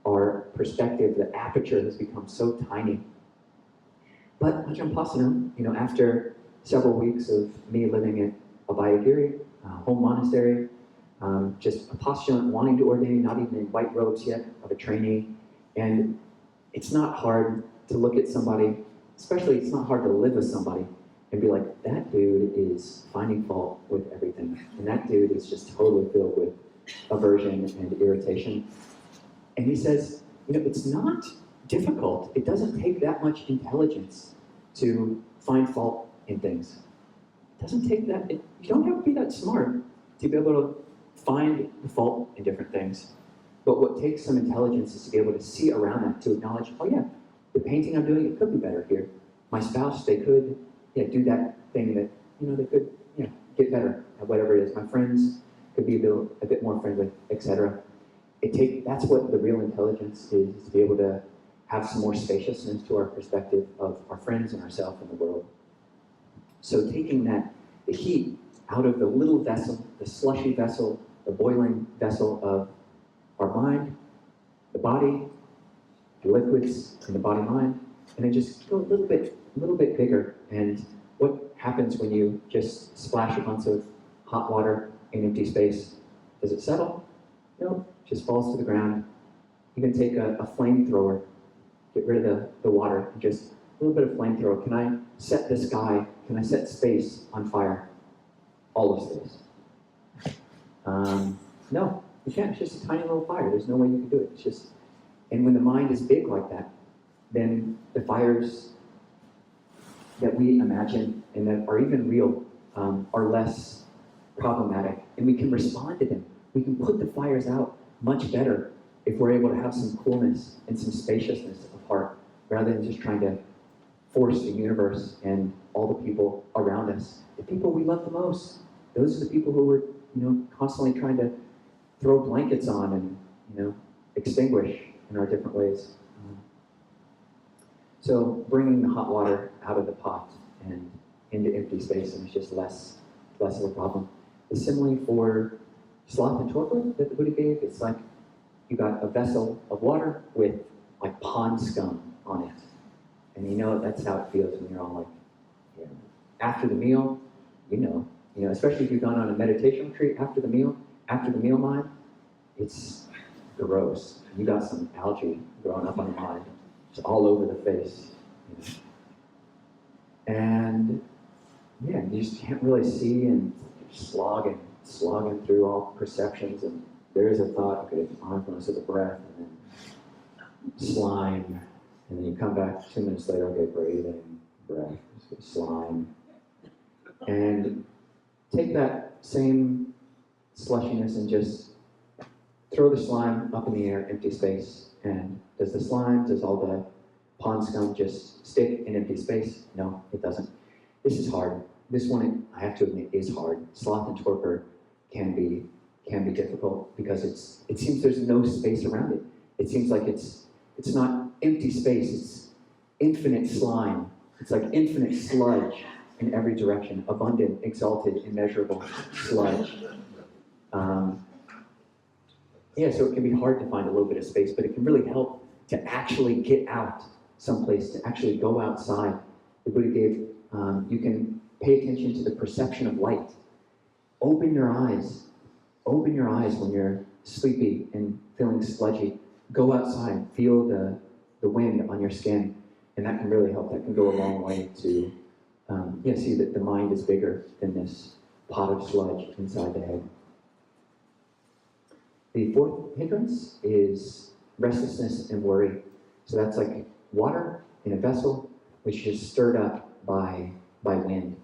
our perspective, the aperture has become so tiny. But Ajahn Pasana, after several weeks of me living at Abhayagiri, home monastery, just a postulant wanting to ordain, not even in white robes yet, of a trainee, and it's not hard to look at somebody, especially it's not hard to live with somebody and be like, that dude is finding fault with everything. And that dude is just totally filled with aversion and irritation. And he says, it's not difficult. It doesn't take that much intelligence to find fault in things. It doesn't take that, you don't have to be that smart to be able to find the fault in different things. But what takes some intelligence is to be able to see around that, to acknowledge, oh yeah, the painting I'm doing, it could be better here. My spouse, they could do that thing that, they could get better at whatever it is. My friends could be a bit more friendly, etc. That's what the real intelligence is to be able to have some more spaciousness to our perspective of our friends and ourselves and the world. So taking the heat out of the little vessel, the slushy vessel, the boiling vessel of our mind, the body, the liquids in the body-mind, and then just go a little bit bigger. And what happens when you just splash a bunch of hot water in empty space? Does it settle? No, it just falls to the ground. You can take a flamethrower, get rid of the water, and just a little bit of flamethrower. Can I set the sky, can I set space on fire? All of space. No, you can't. It's just a tiny little fire. There's no way you can do it. It's just, and when the mind is big like that, then the fires that we imagine and that are even real are less problematic, and we can respond to them. We can put the fires out much better if we're able to have some coolness and some spaciousness of heart, rather than just trying to force the universe and all the people around us, the people we love the most. Those are the people who we're constantly trying to throw blankets on and extinguish in our different ways. So bringing the hot water out of the pot and into empty space, and it's just less of a problem. The simile for sloth and torpor that the Buddha gave, it's like you got a vessel of water with like pond scum on it. And that's how it feels when you're all like, after the meal, especially if you've gone on a meditation retreat after the meal mind, it's gross. You got some algae growing up on the mind. It's all over the face. And yeah, you just can't really see, and you're slogging through all perceptions, and there's a thought, okay, mindfulness of the breath, and then slime, and then you come back 2 minutes later, okay, breathing, breath, slime, and take that same slushiness and just throw the slime up in the air, empty space, and does all the pond scum just stick in empty space? No, it doesn't. This is hard. This one, I have to admit, is hard. Sloth and torpor can be difficult because it seems there's no space around it. It seems like it's not empty space. It's infinite slime. It's like infinite sludge in every direction. Abundant, exalted, immeasurable sludge. So it can be hard to find a little bit of space, but it can really help to actually get out someplace, to actually go outside. The Buddha gave, you can pay attention to the perception of light. Open your eyes. Open your eyes when you're sleepy and feeling sludgy. Go outside. Feel the wind on your skin. And that can really help. That can go a long way to see that the mind is bigger than this pot of sludge inside the head. The fourth hindrance is restlessness and worry. So that's like water in a vessel which is stirred up by wind.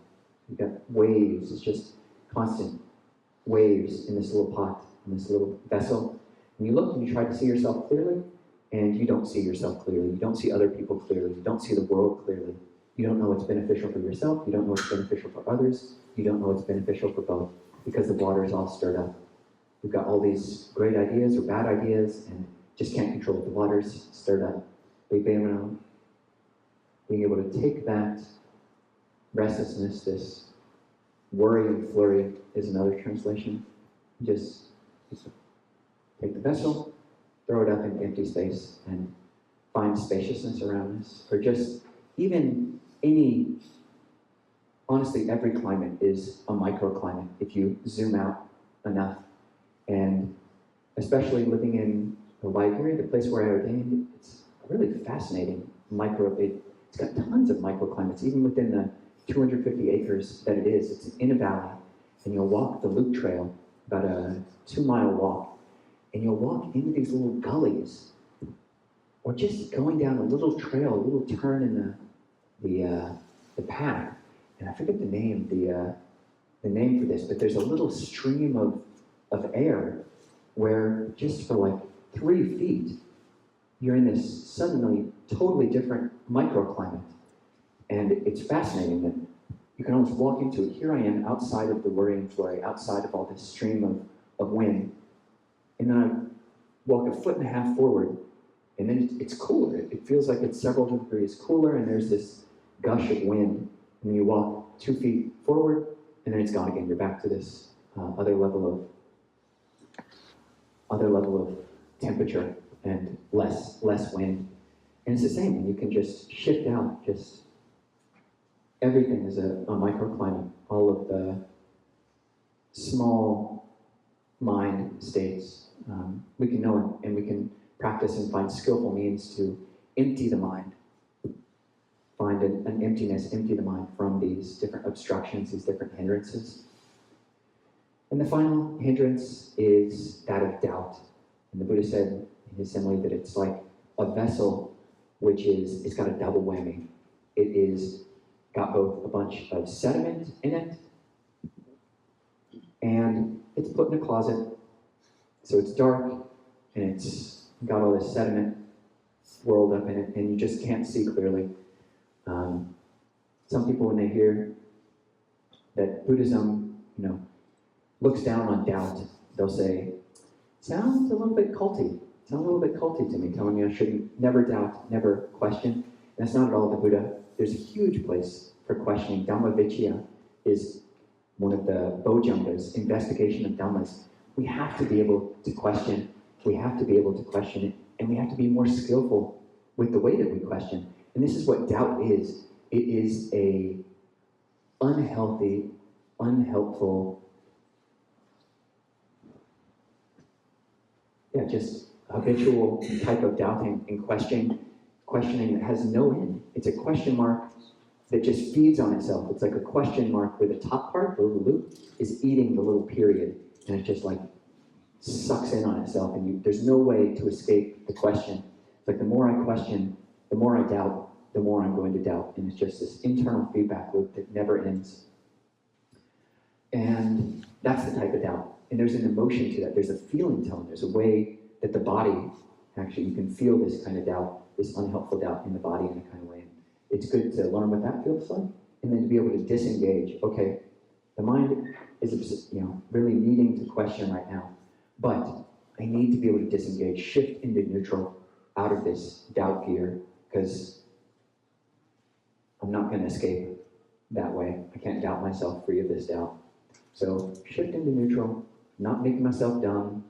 You've got waves. It's just constant waves in this little pot, in this little vessel. And you look and you try to see yourself clearly, and you don't see yourself clearly. You don't see other people clearly. You don't see the world clearly. You don't know what's beneficial for yourself. You don't know what's beneficial for others. You don't know what's beneficial for both, because the water is all stirred up. We've got all these great ideas or bad ideas and just can't control it. The water's stirred up. Being able to take that restlessness, this worry and flurry is another translation. Just take the vessel, throw it up in empty space, and find spaciousness around us. Or just even honestly, every climate is a microclimate if you zoom out enough. And especially living in the Liguri, the place where I ordained, it's really fascinating. It's got tons of microclimates, even within the 250 acres that it is. It's in a valley, and you'll walk the loop trail, about a 2-mile walk, and you'll walk into these little gullies, or just going down a little trail, a little turn in the path. And I forget the name for this, but there's a little stream of air where just for like 3 feet, you're in this suddenly totally different microclimate. And it's fascinating that you can almost walk into it. Here I am outside of the worry and flurry, outside of all this stream of wind. And then I walk a 1.5 feet forward, and then it's cooler. It feels like it's several degrees cooler, and there's this gush of wind. And then you walk 2 feet forward, and then it's gone again. You're back to this other level of temperature and less wind. And it's the same, and you can just shift out. Just everything is a microclimate. All of the small mind states we can know, and we can practice and find skillful means to empty the mind. Find an emptiness, empty the mind from these different obstructions, these different hindrances. And the final hindrance is that of doubt. And the Buddha said in his simile that it's like a vessel it's got a double whammy. It is got both a bunch of sediment in it, and it's put in a closet. So it's dark, and it's got all this sediment swirled up in it, and you just can't see clearly. Some people, when they hear that Buddhism, looks down on doubt, they'll say, sounds a little bit culty. Sounds a little bit culty to me, telling me I should never doubt, never question. And that's not at all the Buddha. There's a huge place for questioning. Dhammavicaya is one of the bojjhangas, investigation of dhammas. We have to be able to question. We have to be able to question it, and we have to be more skillful with the way that we question. And this is what doubt is. It is a unhealthy, unhelpful, just habitual type of doubting and questioning that has no end. It's a question mark that just feeds on itself. It's like a question mark where the top part, the little loop, is eating the little period, and it just like sucks in on itself, and there's no way to escape the question. It's like the more I question, the more I doubt, the more I'm going to doubt, and it's just this internal feedback loop that never ends. And that's the type of doubt. And there's an emotion to that. There's a feeling tone. There's a way that the body, actually, you can feel this kind of doubt, this unhelpful doubt in the body in a kind of way. It's good to learn what that feels like, and then to be able to disengage. Okay, the mind is, really needing to question right now, but I need to be able to disengage, shift into neutral, out of this doubt gear, because I'm not going to escape that way. I can't doubt myself free of this doubt. So shift into neutral, not making myself dumb,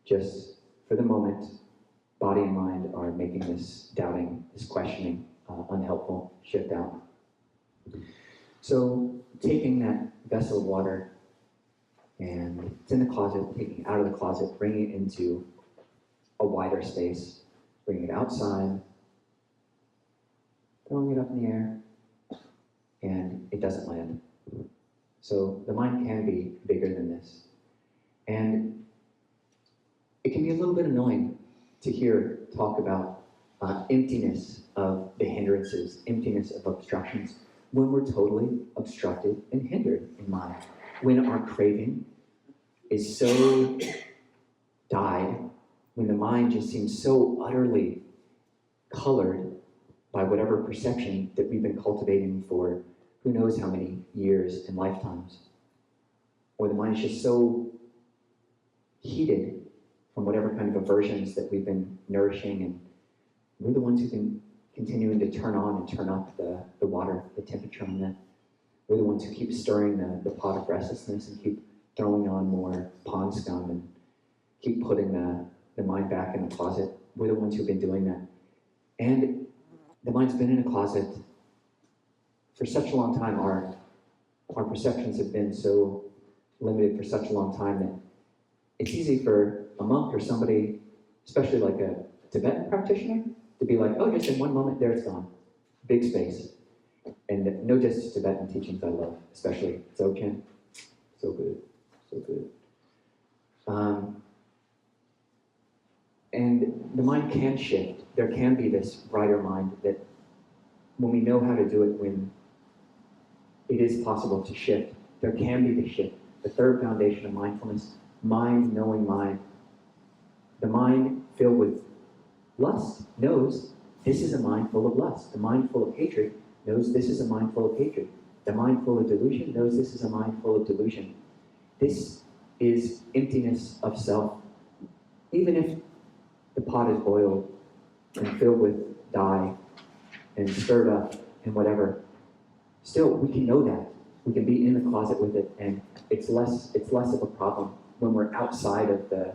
just for the moment, body and mind are making this doubting, this questioning, unhelpful shift out. So taking that vessel of water, and it's in the closet, taking it out of the closet, bringing it into a wider space, bringing it outside, throwing it up in the air, and it doesn't land. So the mind can be bigger than this. And it can be a little bit annoying to hear talk about emptiness of the hindrances, emptiness of obstructions, when we're totally obstructed and hindered in mind. When our craving is so dyed, when the mind just seems so utterly colored by whatever perception that we've been cultivating for who knows how many years and lifetimes, or the mind is just so heated from whatever kind of aversions that we've been nourishing, and we're the ones who've been continuing to turn on and turn up the water, the temperature on that. We're the ones who keep stirring the pot of restlessness and keep throwing on more pond scum and keep putting the mind back in the closet. We're the ones who've been doing that. And the mind's been in a closet for such a long time. Our perceptions have been so limited for such a long time that it's easy for a monk or somebody, especially like a Tibetan practitioner, to be like, oh, just in one moment, there it's gone. Big space. And no distance to Tibetan teachings I love, especially Dzogchen. So good, so good. And the mind can shift. There can be this brighter mind that when we know how to do it, when it is possible to shift, there can be the shift. The third foundation of mindfulness, mind knowing mind. The mind filled with lust knows this is a mind full of lust. The mind full of hatred knows this is a mind full of hatred. The mind full of delusion knows this is a mind full of delusion. This is emptiness of self. Even if the pot is boiled and filled with dye and stirred up and whatever, still we can know that. We can be in the closet with it, and it's less of a problem when we're outside of the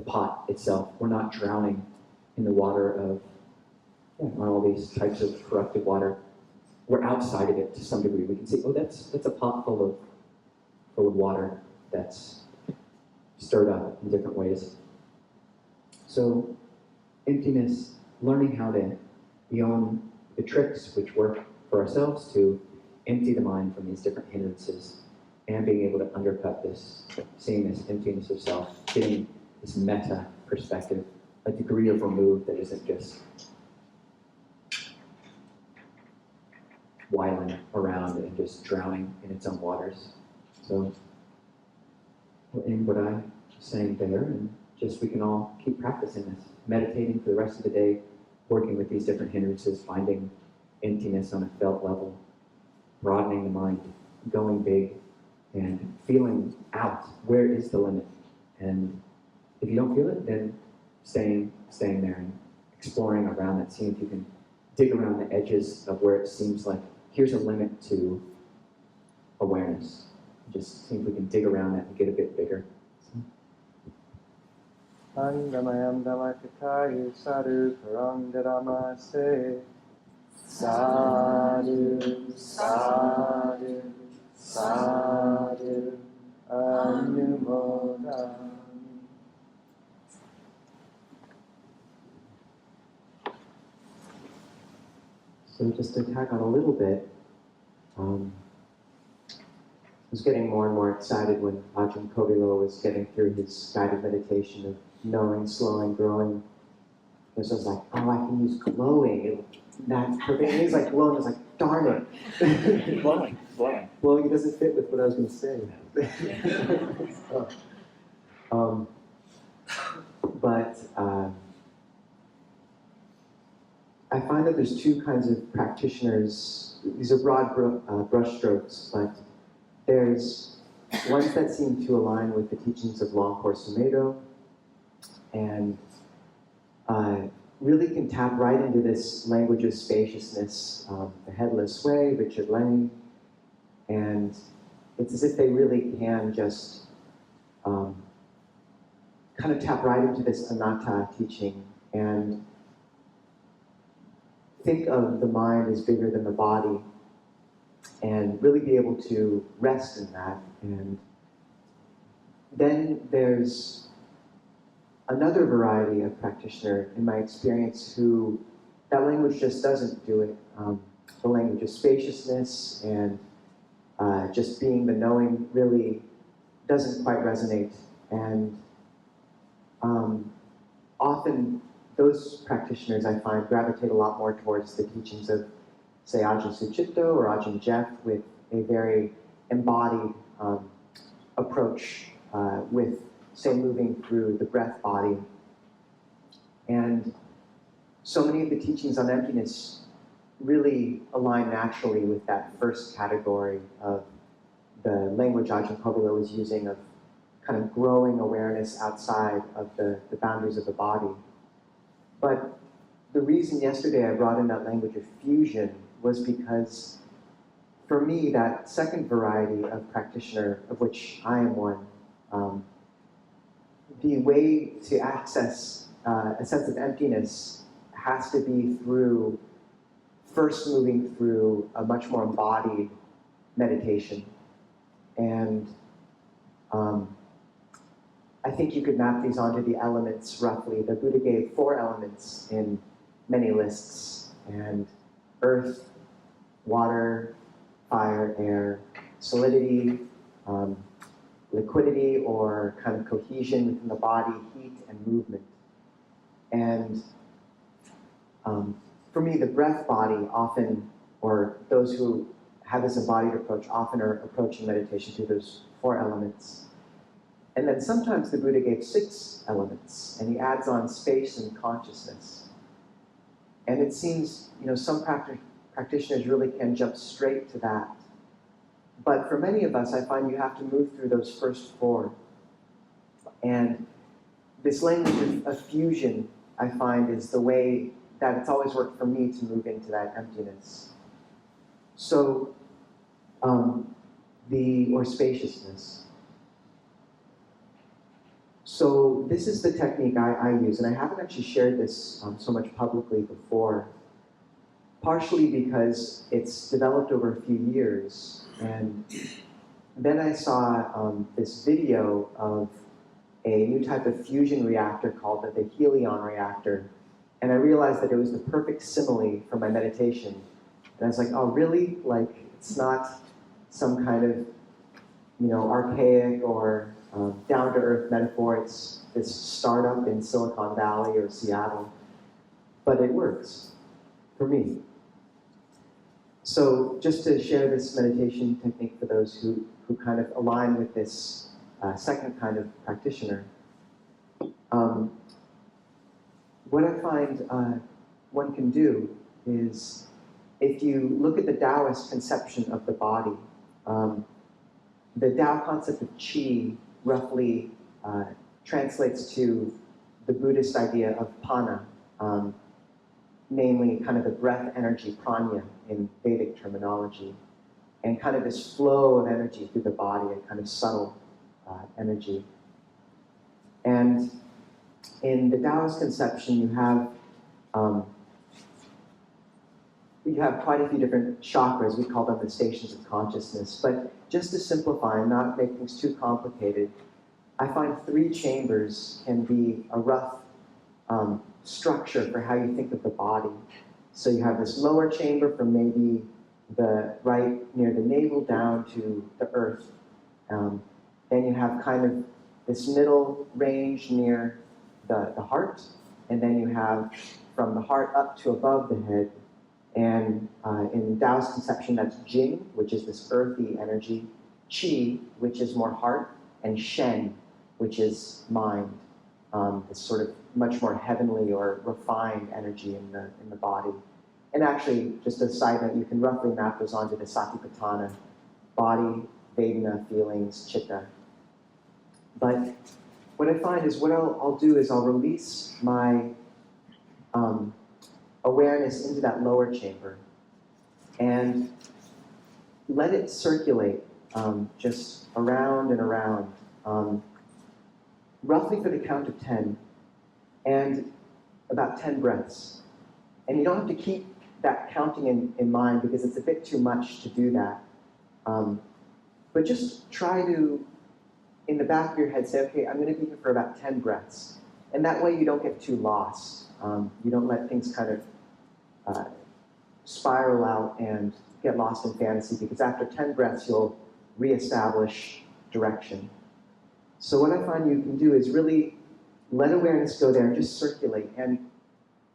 pot itself. We're not drowning in the water of all these types of corrupted water. We're outside of it to some degree. We can see, oh, that's a pot full of water that's stirred up in different ways. So emptiness, learning how to own the tricks which work for ourselves to empty the mind from these different hindrances, and being able to undercut this, seeing this emptiness of self, getting this meta perspective, a degree of remove that isn't just whiling around and just drowning in its own waters. So we'll end what I was saying there, and just we can all keep practicing this, meditating for the rest of the day, working with these different hindrances, finding emptiness on a felt level, broadening the mind, going big, and feeling out where is the limit. And if you don't feel it, then staying there and exploring around that, seeing if you can dig around the edges of where it seems like here's a limit to awareness. Just see if we can dig around that and get a bit bigger. Angamayam Dhammakaya Sadhu Parangaramase Sadhu Sadhu Sadhu Anumodami. So just to tack on a little bit, I was getting more and more excited when Ajahn Kovilo was getting through his guided meditation of knowing, slowing, growing. Because I was like, oh, I can use glowing. That's perfect. And he's like glowing. I was like, darn it. Glowing. Glowing doesn't fit with what I was going to say. But I find that there's two kinds of practitioners. These are broad brushstrokes, but there's ones that seem to align with the teachings of Long Course Sumedho and really can tap right into this language of spaciousness, the headless way, Richard Lang, and it's as if they really can just kind of tap right into this anatta teaching and think of the mind as bigger than the body and really be able to rest in that. And then there's another variety of practitioner, in my experience, who that language just doesn't do it. The language of spaciousness and just being the knowing really doesn't quite resonate. And often those practitioners, I find, gravitate a lot more towards the teachings of, say, Ajahn Sucitto or Ajahn Jeff, with a very embodied approach with, say, moving through the breath body. And so many of the teachings on emptiness really align naturally with that first category of the language Ajahn Kovilo was using of kind of growing awareness outside of the boundaries of the body. But the reason yesterday I brought in that language of fusion was because, for me, that second variety of practitioner, of which I am one, the way to access a sense of emptiness has to be through first moving through a much more embodied meditation. And I think you could map these onto the elements roughly. The Buddha gave 4 elements in many lists, and earth, water, fire, air, solidity, liquidity or kind of cohesion within the body, heat, and movement. And for me, the breath body often, or those who have this embodied approach, often are approaching meditation through those 4 elements. And then sometimes the Buddha gave 6 elements, and he adds on space and consciousness. And it seems, some practitioners really can jump straight to that. But for many of us, I find you have to move through those first 4. And this language of fusion, I find, is the way that it's always worked for me to move into that emptiness. So, or spaciousness. So this is the technique I use, and I haven't actually shared this so much publicly before, partially because it's developed over a few years. And then I saw this video of a new type of fusion reactor called the Helion reactor, and I realized that it was the perfect simile for my meditation. And I was like, oh, really? Like, it's not some kind of, archaic or down-to-earth metaphor. It's this startup in Silicon Valley or Seattle, but it works for me. So just to share this meditation technique for those who kind of align with this second kind of practitioner, what I find one can do is, if you look at the Taoist conception of the body, the Tao concept of qi roughly translates to the Buddhist idea of pana, namely kind of the breath energy, prana, in Vedic terminology, and kind of this flow of energy through the body, a kind of subtle energy. And in the Taoist conception, you have quite a few different chakras. We call them the stations of consciousness. But just to simplify and not make things too complicated, I find 3 chambers can be a rough structure for how you think of the body. So you have this lower chamber from maybe right near the navel down to the earth. Then you have kind of this middle range near the heart, and then you have from the heart up to above the head. And in Taoist conception, that's Jing, which is this earthy energy, Qi, which is more heart, and Shen, which is mind, this sort of much more heavenly or refined energy in the body. And actually, just a side note, you can roughly map those onto the Satipatthana: body, Vedana, feelings, chitta. But what I find is what I'll do is I'll release my awareness into that lower chamber and let it circulate just around and around, roughly for the count of 10, and about 10 breaths. And you don't have to keep that counting in mind because it's a bit too much to do that. But just try to, in the back of your head, say, okay, I'm going to be here for about 10 breaths. And that way you don't get too lost. You don't let things kind of spiral out and get lost in fantasy, because after 10 breaths, you'll reestablish direction. So what I find you can do is really let awareness go there and just circulate. And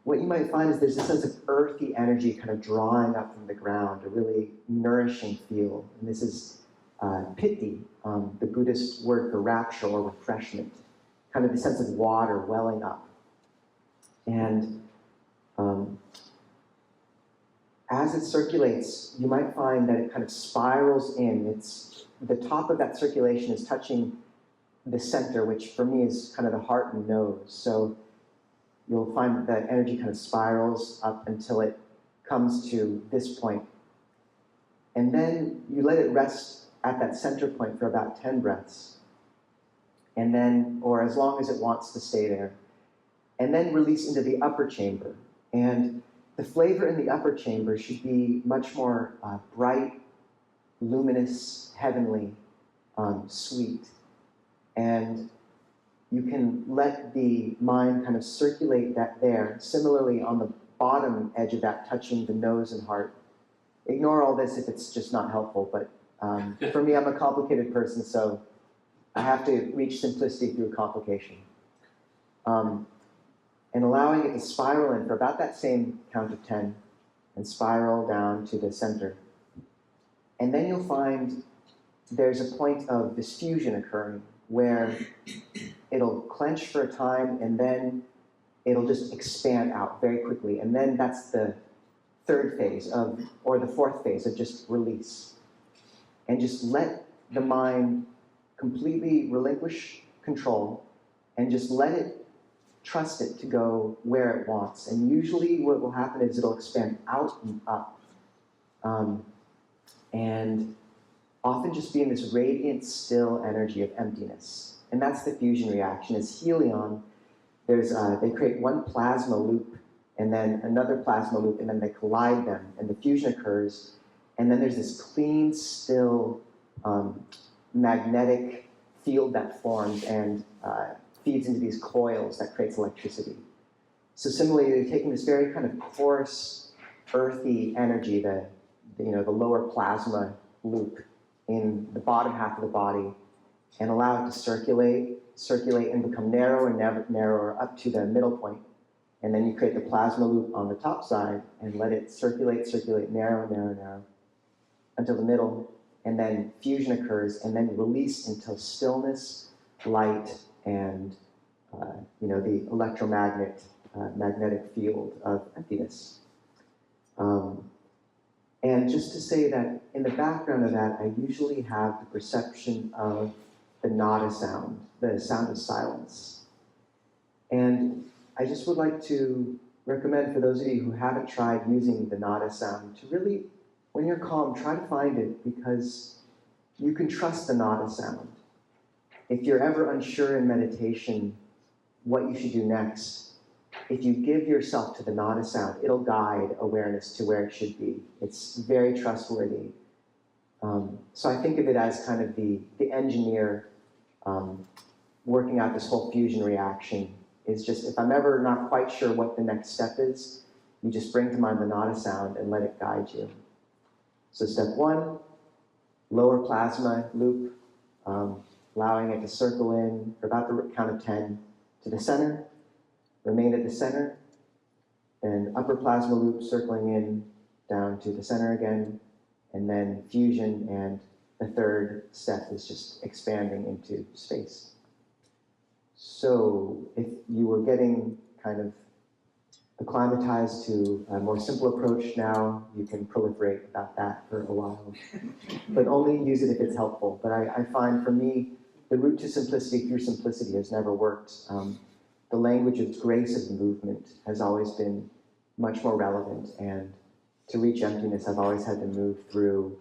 what you might find is there's a sense of earthy energy kind of drawing up from the ground, a really nourishing feel. And this is piti, the Buddhist word for rapture or refreshment, kind of the sense of water welling up. And as it circulates, you might find that it kind of spirals in. The top of that circulation is touching the center, which for me is kind of the heart and nose. So you'll find that energy kind of spirals up until it comes to this point. And then you let it rest at that center point for about 10 breaths. And then, or as long as it wants to stay there. And then release into the upper chamber. And the flavor in the upper chamber should be much more bright, luminous, heavenly, sweet. And you can let the mind kind of circulate that there. Similarly, on the bottom edge of that, touching the nose and heart. Ignore all this if it's just not helpful, but for me, I'm a complicated person, so I have to reach simplicity through complication. And allowing it to spiral in for about that same count of 10 and spiral down to the center. And then you'll find there's a point of diffusion occurring where it'll clench for a time and then it'll just expand out very quickly. And then that's the third phase or the fourth phase of just release. And just let the mind completely relinquish control and just let it, trust it to go where it wants. And usually what will happen is it'll expand out and up. And often just be in this radiant, still energy of emptiness. And that's the fusion reaction. Is helion, they create one plasma loop and then another plasma loop, and then they collide them, and the fusion occurs. And then there's this clean, still, magnetic field that forms and feeds into these coils that creates electricity. So similarly, you're taking this very kind of coarse, earthy energy, the lower plasma loop in the bottom half of the body, and allow it to circulate and become narrower and narrower up to the middle point. And then you create the plasma loop on the top side and let it circulate, narrow, until the middle. And then fusion occurs, and then release until stillness, light, and the magnetic field of emptiness. And just to say that in the background of that, I usually have the perception of the nada sound, the sound of silence. And I just would like to recommend for those of you who haven't tried using the nada sound to really, when you're calm, try to find it, because you can trust the nada sound. If you're ever unsure in meditation what you should do next, if you give yourself to the nada sound, it'll guide awareness to where it should be. It's very trustworthy. So I think of it as kind of the engineer working out this whole fusion reaction. Is just, if I'm ever not quite sure what the next step is, you just bring to mind the nada sound and let it guide you. So step 1, lower plasma loop, allowing it to circle in for about the count of 10 to the center, remain at the center, and upper plasma loop circling in down to the center again, and then fusion, and the third step is just expanding into space. So if you were getting kind of acclimatized to a more simple approach now, you can proliferate about that for a while. But only use it if it's helpful. But I find for me, the route to simplicity through simplicity has never worked. The language of grace of the movement has always been much more relevant, and to reach emptiness, I've always had to move through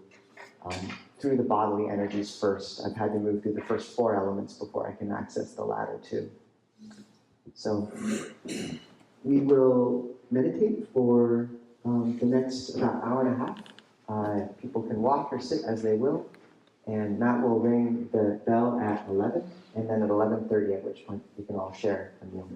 the bodily energies first. I've had to move through the first 4 elements before I can access the latter 2. So we will meditate for the next about hour and a half. People can walk or sit as they will, and Matt will ring the bell at 11, and then at 11:30, at which point we can all share a meal.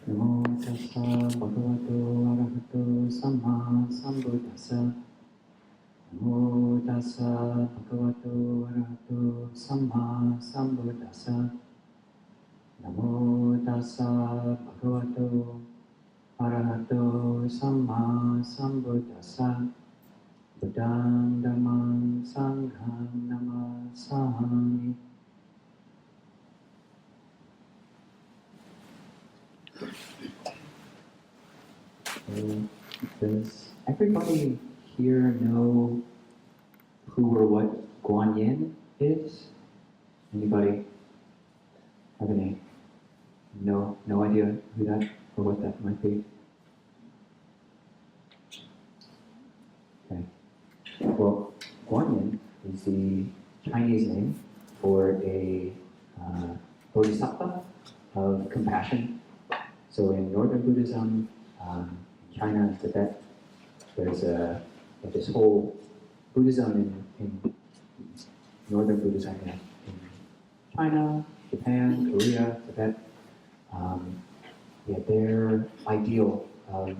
Namo tassa bhagavato arahato samma sambuddhassa. Namo tassa bhagavato arahato samma sambuddhassa. Namo tassa bhagavato arahato samma sambuddhassa. Buddhang dhammang sanghang namasami. Does everybody here know who or what Guan Yin is? Anybody have any? No idea who that or what that might be? Okay. Well, Guan Yin is the Chinese name for a bodhisattva of compassion. So in Northern Buddhism, China and Tibet, there's this whole Buddhism in Northern Buddhism in China, Japan, Korea, Tibet. Their ideal of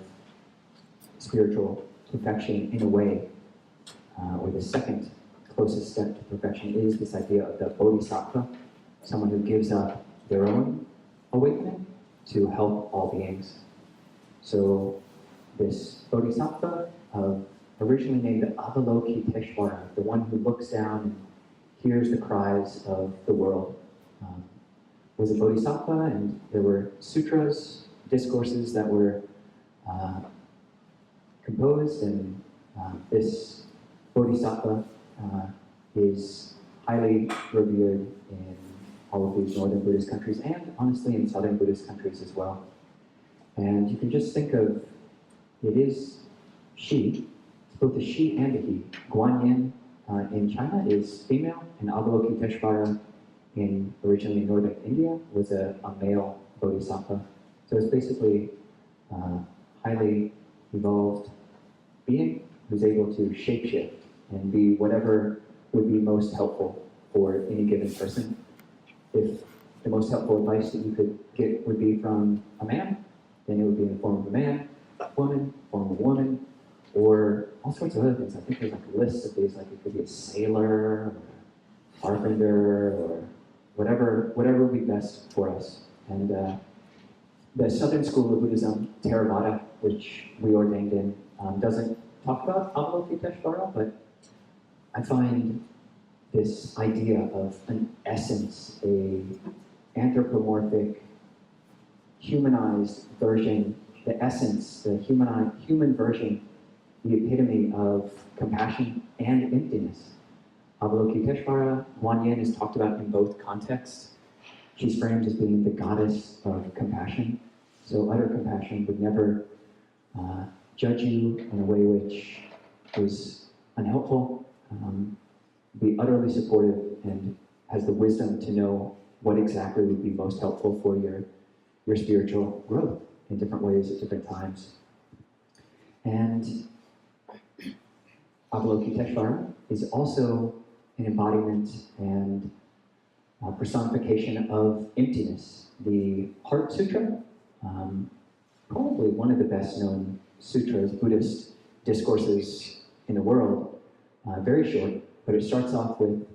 spiritual perfection, in a way, or the second closest step to perfection, is this idea of the bodhisattva, someone who gives up their own awakening to help all beings. So this bodhisattva, originally named Avalokiteshvara, the one who looks down and hears the cries of the world, was a bodhisattva, and there were sutras, discourses that were composed, and this bodhisattva is highly revered in all of these northern Buddhist countries, and honestly in southern Buddhist countries as well. And you can just think of, it is she, it's both a she and a he. Guan Yin in China is female, and Avalokiteshvara originally in northern India was a male bodhisattva. So it's basically a highly evolved being who's able to shapeshift and be whatever would be most helpful for any given person. If the most helpful advice that you could get would be from a man, then it would be in the form of a man, form of a woman, or all sorts of other things. I think there's like a list of these, like it could be a sailor, or a carpenter, or whatever would be best for us. And the Southern School of Buddhism, Theravada, which we ordained in, doesn't talk about Avalokiteshvara, but I find this idea of an essence, a anthropomorphic, humanized version, the essence, the human version, the epitome of compassion and emptiness. Avalokiteshvara, Guan Yin, is talked about in both contexts. She's framed as being the goddess of compassion. So utter compassion would never judge you in a way which is unhelpful, be utterly supportive, and has the wisdom to know what exactly would be most helpful for your spiritual growth in different ways at different times. And Avalokiteshvara is also an embodiment and personification of emptiness. The Heart Sutra, probably one of the best known sutras, Buddhist discourses in the world, very short, but it starts off with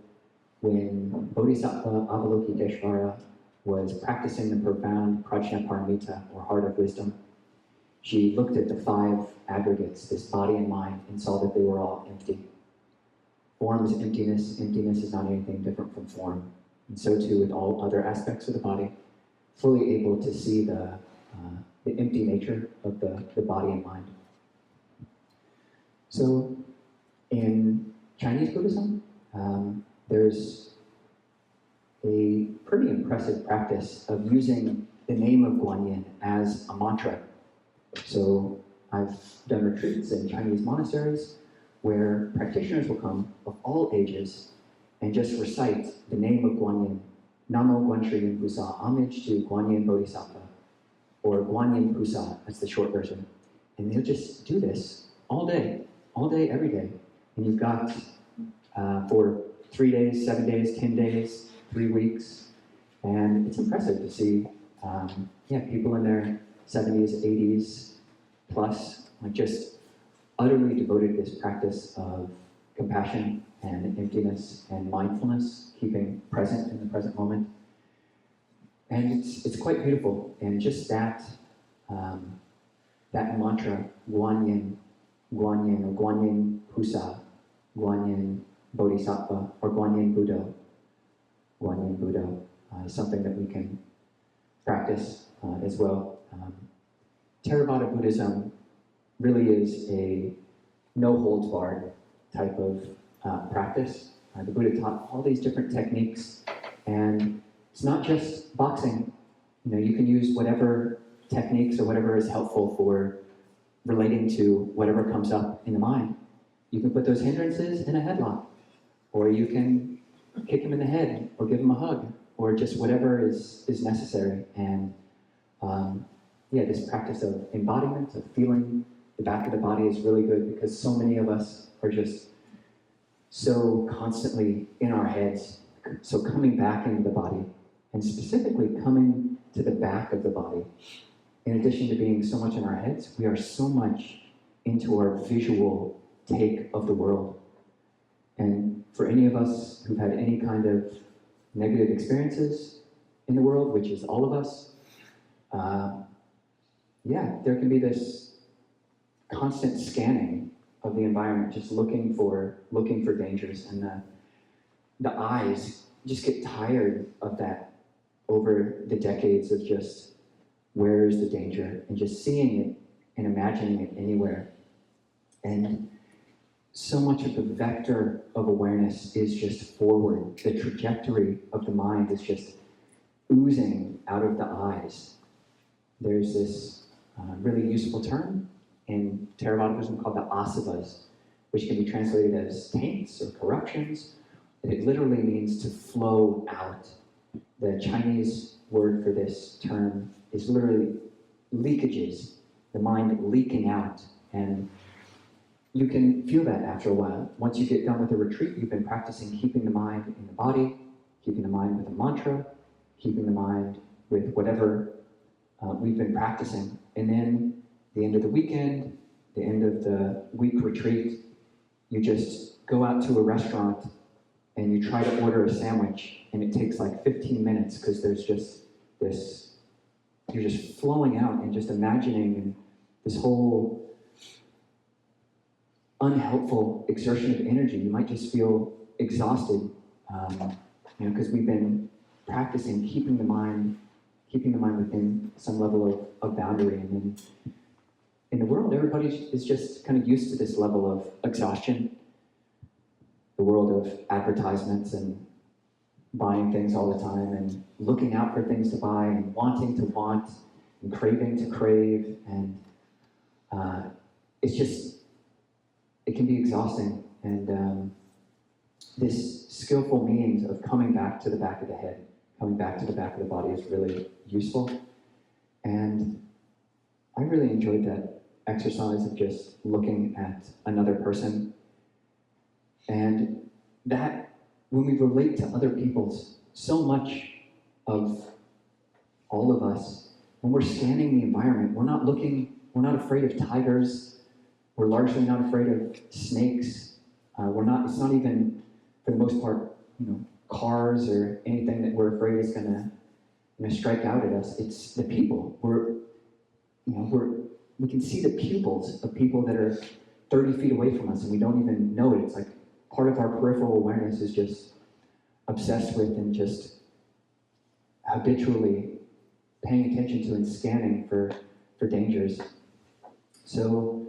when Bodhisattva Avalokiteshvara was practicing the profound Prajnaparamita, or heart of wisdom. She looked at the 5 aggregates, this body and mind, and saw that they were all empty. Form is emptiness. Emptiness is not anything different from form. And so too with all other aspects of the body, fully able to see the empty nature of the body and mind. So in Chinese Buddhism, there's a pretty impressive practice of using the name of Guan Yin as a mantra. So I've done retreats in Chinese monasteries where practitioners will come of all ages and just recite the name of Guan Yin, Namo Guan Sri Yin Pusa, homage to Guan Yin Bodhisattva, or Guan Yin Pusa, that's the short version. And they'll just do this all day, every day. And you've got for 3 days, 7 days, 10 days, 3 weeks. And it's impressive to see people in their 70s, 80s plus, like just utterly devoted to this practice of compassion and emptiness and mindfulness, keeping present in the present moment. And it's quite beautiful. And just that mantra, Guan Yin, or Guan Yin Pusa, Guan Yin Bodhisattva, or Guan Yin Buddha, is something that we can practice as well. Theravada Buddhism really is a no-holds-barred type of practice. The Buddha taught all these different techniques, and it's not just boxing. You know, you can use whatever techniques or whatever is helpful for relating to whatever comes up in the mind. You can put those hindrances in a headlock, or you can kick him in the head, or give him a hug, or just whatever is necessary. And this practice of embodiment, of feeling the back of the body is really good, because so many of us are just so constantly in our heads. So coming back into the body, and specifically coming to the back of the body, in addition to being so much in our heads, we are so much into our visual take of the world. And for any of us who've had any kind of negative experiences in the world, which is all of us, there can be this constant scanning of the environment, just looking for dangers, and the eyes just get tired of that over the decades of just where is the danger, and just seeing it and imagining it anywhere. And so much of the vector of awareness is just forward. The trajectory of the mind is just oozing out of the eyes. There's this really useful term in Theravada Buddhism called the asavas, which can be translated as taints or corruptions. And it literally means to flow out. The Chinese word for this term is literally leakages, the mind leaking out. And you can feel that after a while. Once you get done with a retreat, you've been practicing keeping the mind in the body, keeping the mind with a mantra, keeping the mind with whatever we've been practicing. And then the end of the weekend, the end of the week retreat, you just go out to a restaurant and you try to order a sandwich, and it takes like 15 minutes because there's just this, you're just flowing out and just imagining, and this whole unhelpful exertion of energy. You might just feel exhausted, because we've been practicing keeping the mind within some level of boundary. And then in the world, everybody is just kind of used to this level of exhaustion. The world of advertisements and buying things all the time, and looking out for things to buy, and wanting to want, and craving to crave, and it can be exhausting. And this skillful means of coming back to the back of the head, coming back to the back of the body is really useful. And I really enjoyed that exercise of just looking at another person. And that, when we relate to other people, so much of all of us, when we're scanning the environment, we're not afraid of tigers, we're largely not afraid of snakes, it's not even, for the most part, cars or anything that we're afraid is gonna strike out at us. It's the people. We can see the pupils of people that are 30 feet away from us and we don't even know it. It's like part of our peripheral awareness is just obsessed with and just habitually paying attention to and scanning for dangers. So,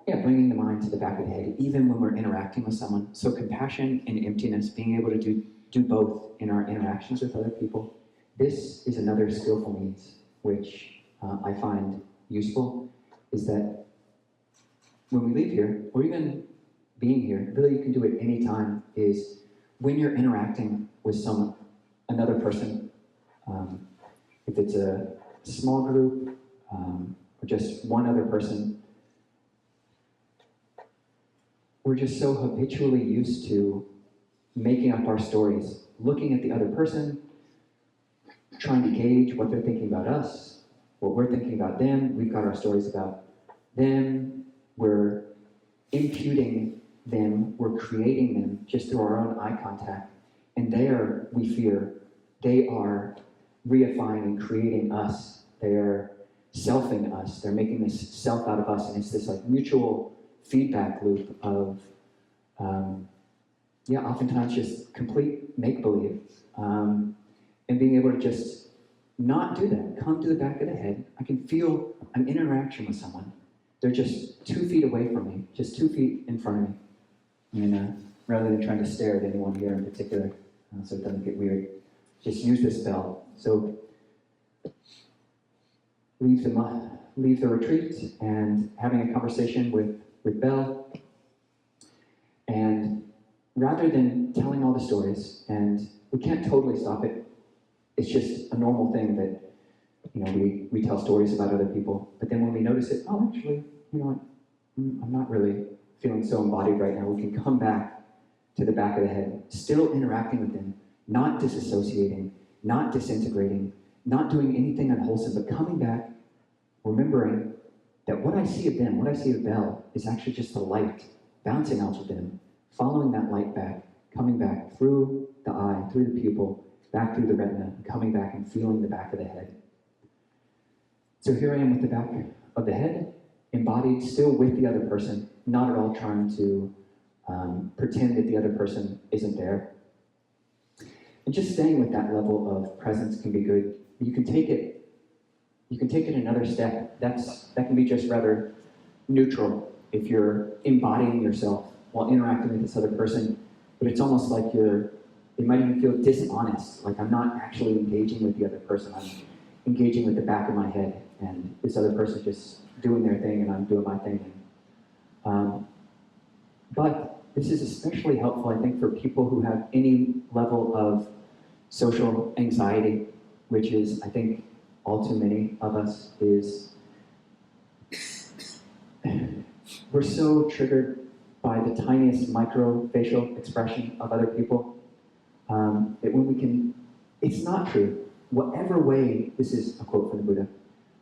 yeah, bringing the mind to the back of the head, even when we're interacting with someone. So compassion and emptiness, being able to do both in our interactions with other people. This is another skillful means, which I find useful, is that when we leave here, or even being here, really you can do it any time, is when you're interacting with another person, if it's a small group, or just one other person, we're just so habitually used to making up our stories, looking at the other person, trying to gauge what they're thinking about us, what we're thinking about them. We've got our stories about them. We're imputing them. We're creating them just through our own eye contact. And there, we fear, they are reifying and creating us. They are selfing us. They're making this self out of us. And it's this like mutual feedback loop of, oftentimes just complete make-believe. And being able to just not do that. Come to the back of the head. I can feel I'm in interaction with someone. They're just 2 feet away from me, just 2 feet in front of me. And rather than trying to stare at anyone here in particular, so it doesn't get weird, just use this bell. So leave the retreat and having a conversation with Bell. And rather than telling all the stories, and we can't totally stop it, it's just a normal thing that, we tell stories about other people, but then when we notice it, oh, actually, I'm not really feeling so embodied right now, we can come back to the back of the head, still interacting with them, not disassociating, not disintegrating, not doing anything unwholesome, but coming back, remembering that what I see of them, what I see of Bell, is actually just the light bouncing off of them, following that light back, coming back through the eye, through the pupil, back through the retina, and coming back and feeling the back of the head. So here I am with the back of the head, embodied, still with the other person, not at all trying to pretend that the other person isn't there. And just staying with that level of presence can be good. You can take it another step. That can be just rather neutral if you're embodying yourself while interacting with this other person, but it's almost like it might even feel dishonest, like I'm not actually engaging with the other person, I'm engaging with the back of my head, and this other person just doing their thing and I'm doing my thing. But this is especially helpful, I think, for people who have any level of social anxiety, which is, I think, all too many of us, is we're so triggered by the tiniest micro-facial expression of other people that when we can, it's not true. Whatever way, this is a quote from the Buddha,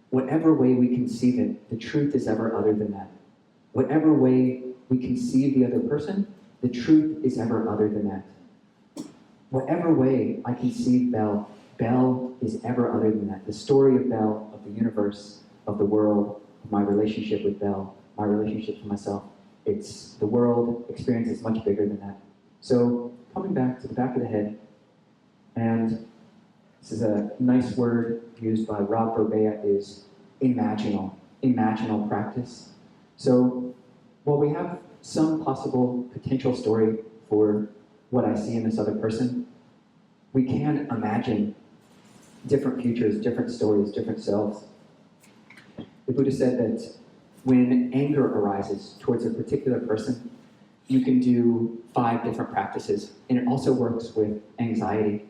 whatever way we conceive it, the truth is ever other than that. Whatever way we conceive the other person, the truth is ever other than that. Whatever way I conceive Bell, Bell is ever other than that. The story of Bell, of the universe, of the world, of my relationship with Bell, my relationship to myself, it's the world experience is much bigger than that. So coming back to the back of the head, and this is a nice word used by Rob Burbea, is imaginal practice. So while we have some possible potential story for what I see in this other person, we can imagine different futures, different stories, different selves. The Buddha said that when anger arises towards a particular person, you can do 5 different practices, and it also works with anxiety.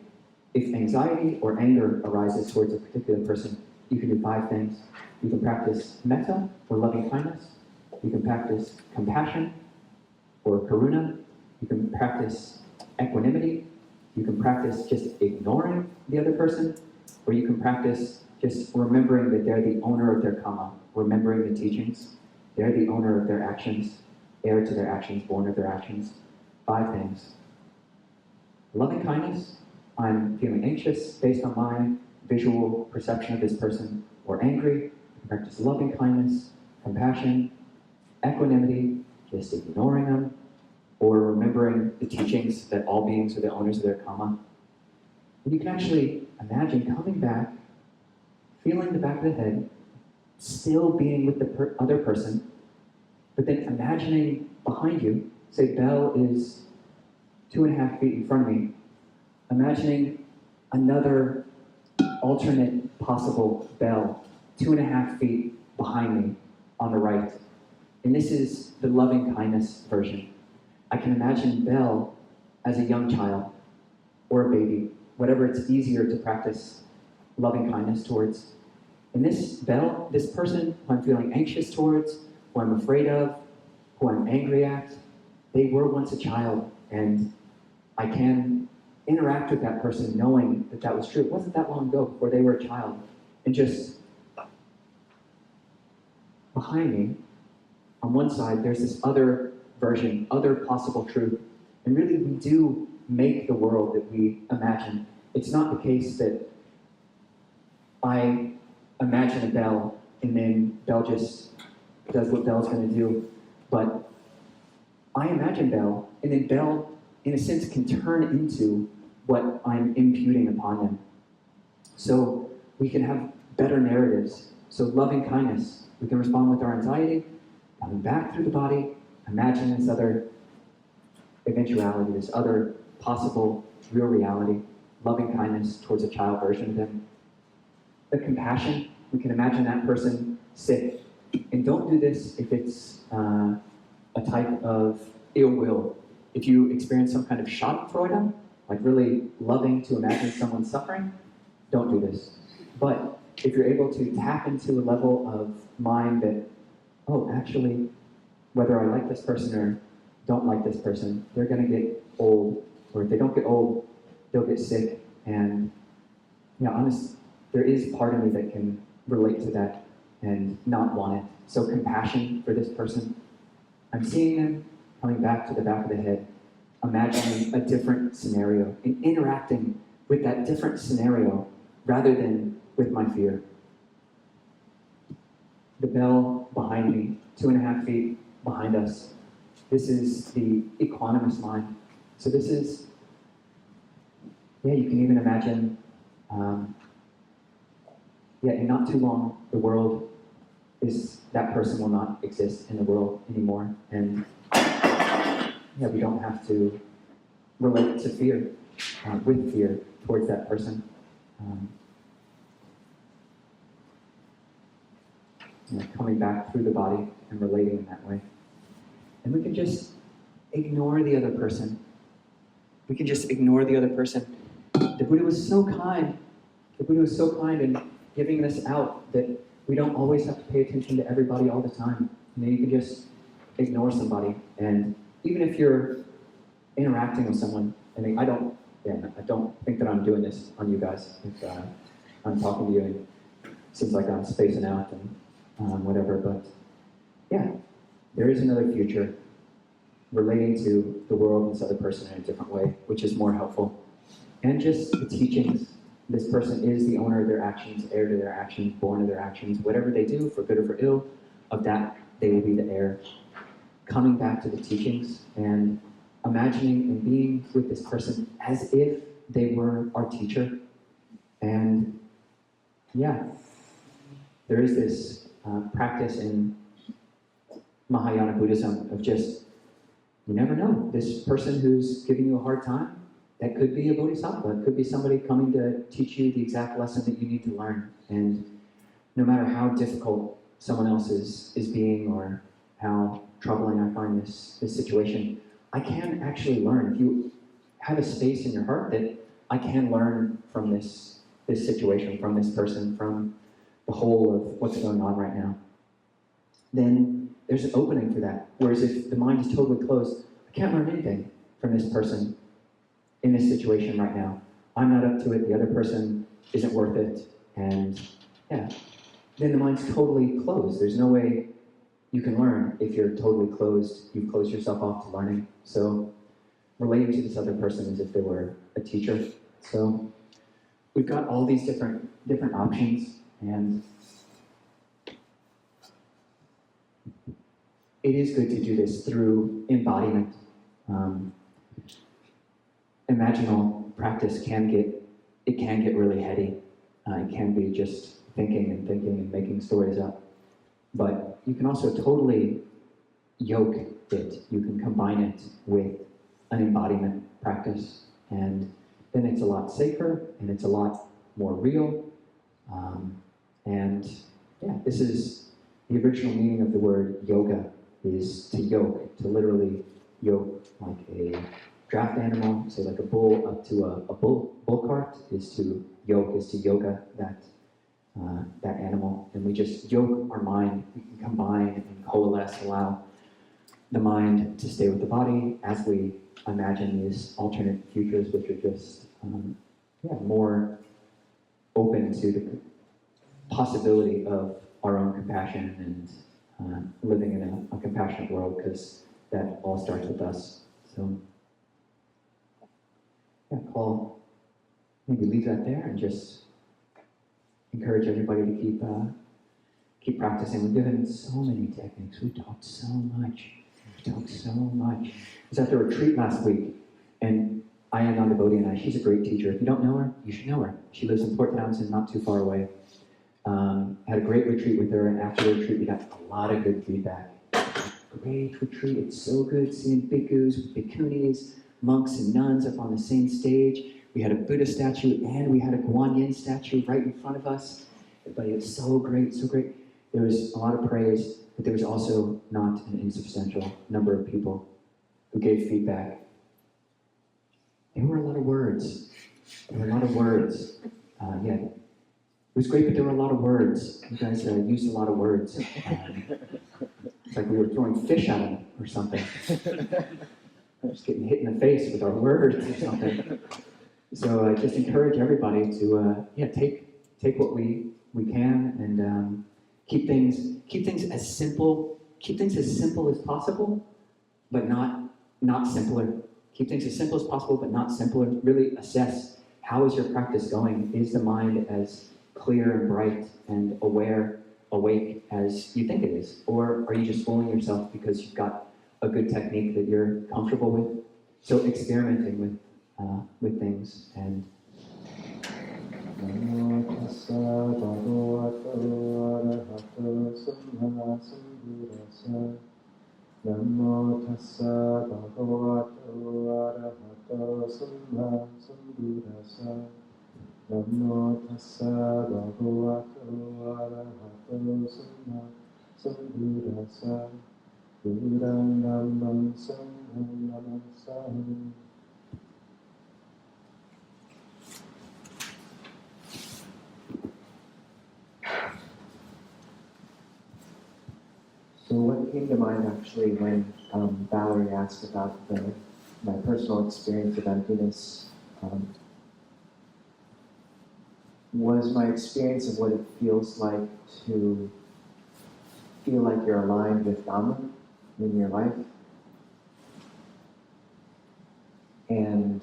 If anxiety or anger arises towards a particular person, you can do 5 things. You can practice metta, or loving kindness. You can practice compassion, or karuna. You can practice equanimity. You can practice just ignoring the other person, or you can practice just remembering that they're the owner of their karma, remembering the teachings. They're the owner of their actions, heir to their actions, born of their actions. 5 things. Loving kindness, I'm feeling anxious based on my visual perception of this person, or angry. Practice loving kindness, compassion, equanimity, just ignoring them, or remembering the teachings that all beings are the owners of their karma. And you can actually imagine coming back, feeling the back of the head, still being with the other person, but then imagining behind you, say Bell is 2.5 feet in front of me, imagining another alternate possible Bell 2.5 feet behind me on the right. And this is the loving kindness version. I can imagine Bell as a young child or a baby, whatever it's easier to practice loving kindness towards. And this Bell, this person who I'm feeling anxious towards, who I'm afraid of, who I'm angry at, they were once a child, and I can interact with that person knowing that that was true. It wasn't that long ago before they were a child. And just behind me, on one side, there's this other version, other possible truth. And really, we do make the world that we imagine. It's not the case that I imagine a Bell and then Bell just does what Bell's going to do. But I imagine Bell, and then Bell, in a sense, can turn into what I'm imputing upon them. So we can have better narratives. So loving kindness, we can respond with our anxiety, coming back through the body, imagine this other eventuality, this other possible real reality, loving kindness towards a child version of them. The compassion, we can imagine that person sick. And don't do this if it's a type of ill will. If you experience some kind of Schadenfreude, like really loving to imagine someone suffering, don't do this. But if you're able to tap into a level of mind that, oh, actually, whether I like this person or don't like this person, they're going to get old. Or if they don't get old, they'll get sick. And, there is part of me that can relate to that and not want it. So compassion for this person. I'm seeing them coming back to the back of the head, imagining a different scenario and interacting with that different scenario rather than with my fear. The Bell behind me, 2.5 feet behind us. This is the equanimous mind. So this is, you can even imagine, in not too long, the world is, that person will not exist in the world anymore. And we don't have to relate to fear, with fear towards that person. Coming back through the body and relating in that way. And we can just ignore the other person. We can just ignore the other person. The Buddha was so kind. The Buddha was so kind in giving this out that we don't always have to pay attention to everybody all the time. You can just ignore somebody. And even if you're interacting with someone, I don't think that I'm doing this on you guys. If I'm talking to you, and it seems like I'm spacing out and whatever. But there is another future relating to the world and this other person in a different way, which is more helpful. And just the teachings. This person is the owner of their actions, heir to their actions, born of their actions. Whatever they do, for good or for ill, of that they will be the heir. Coming back to the teachings and imagining and being with this person as if they were our teacher. And there is this practice in Mahayana Buddhism of just, you never know, this person who's giving you a hard time, that could be a bodhisattva. It could be somebody coming to teach you the exact lesson that you need to learn. And no matter how difficult someone else is being, or how troubling I find this situation, I can actually learn. If you have a space in your heart that I can learn from this situation, from this person, from the whole of what's going on right now, then there's an opening for that. Whereas if the mind is totally closed, I can't learn anything from this person in this situation right now. I'm not up to it, the other person isn't worth it, and yeah, then the mind's totally closed. There's no way you can learn if you're totally closed. You've closed yourself off to learning. So relating to this other person as if they were a teacher. So we've got all these different options, and it is good to do this through embodiment. Imaginal practice can get really heady. It can be just thinking and making stories up. But you can also totally yoke it. You can combine it with an embodiment practice, and then it's a lot safer and it's a lot more real. And yeah, this is the original meaning of the word yoga, is to yoke, to literally yoke like a draft animal, say like a bull up to a bull cart, is to yoke, is to yoga that animal. And we just yoke our mind. We can combine and coalesce, allow the mind to stay with the body as we imagine these alternate futures, which are just more open to the possibility of our own compassion and living in a compassionate world, because that all starts with us. So yeah, Paul, maybe leave that there and just encourage everybody to keep practicing. We've given so many techniques. We talked so much. I was at the retreat last week, and Ajahn Nisabho, she's a great teacher. If you don't know her, you should know her. She lives in Port Townsend, not too far away. Had a great retreat with her, and after the retreat, we got a lot of good feedback. Great retreat. It's so good seeing bhikkhus, bhikkhunis, monks and nuns up on the same stage. We had a Buddha statue and we had a Guan statue right in front of us. Everybody, it was so great, so great. There was a lot of praise, but there was also not an insubstantial number of people who gave feedback. There were a lot of words. Yeah, it was great, but there were a lot of words. You guys used a lot of words. It's like we were throwing fish at them or something. Just getting hit in the face with our words or something. So I just encourage everybody to take what we can and keep things as simple as possible, but not simpler. Keep things as simple as possible, but not simpler. Really assess, how is your practice going? Is the mind as clear and bright and awake as you think it is? Or are you just fooling yourself because you've got a good technique that you're comfortable with? So experimenting with things. And Namo tassa bhagavato arahato sammasambuddhassa. Namo tassa bhagavato arahato sammasambuddhassa. Namo tassa bhagavato arahato sammasambuddhassa. Buddham dhammam sangham namassami. So what came to mind actually when Valerie asked about my personal experience of emptiness was my experience of what it feels like to feel like you're aligned with Dhamma in your life. And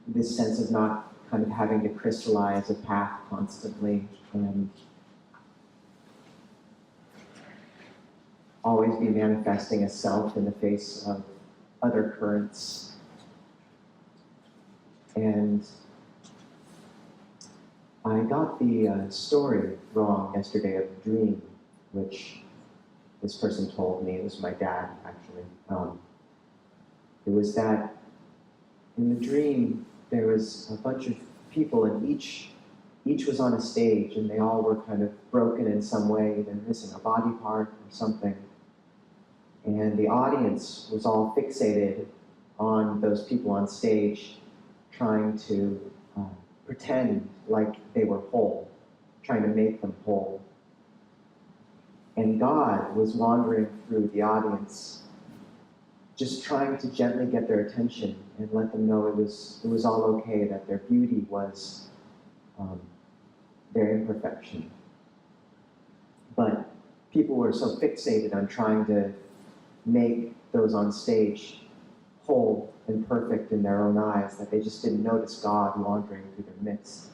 this sense of not kind of having to crystallize a path constantly and always be manifesting a self in the face of other currents. And I got the story wrong yesterday of the dream, which this person told me. It was my dad, actually. It was that in the dream, there was a bunch of people, and each was on a stage, and they all were kind of broken in some way. They're missing a body part or something. And the audience was all fixated on those people on stage, trying to pretend like they were whole. trying to make them whole. And God was wandering through the audience, just trying to gently get their attention and let them know it was all okay, that their beauty was their imperfection. But people were so fixated on trying to make those on stage whole and perfect in their own eyes that they just didn't notice God wandering through their midst.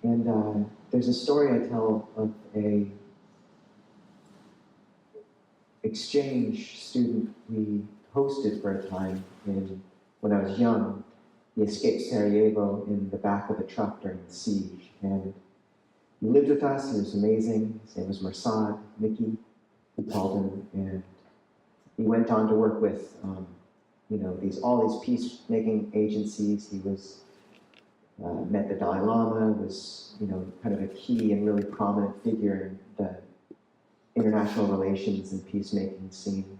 And there's a story I tell of a exchange student we hosted for a time when I was young. He escaped Sarajevo in the back of a truck during the siege. And he lived with us. He was amazing. His name was Mersad, Mickey, we called him. And he went on to work with, all these peacemaking agencies. He was met the Dalai Lama, was, kind of a key and really prominent figure in the international relations and peacemaking scene.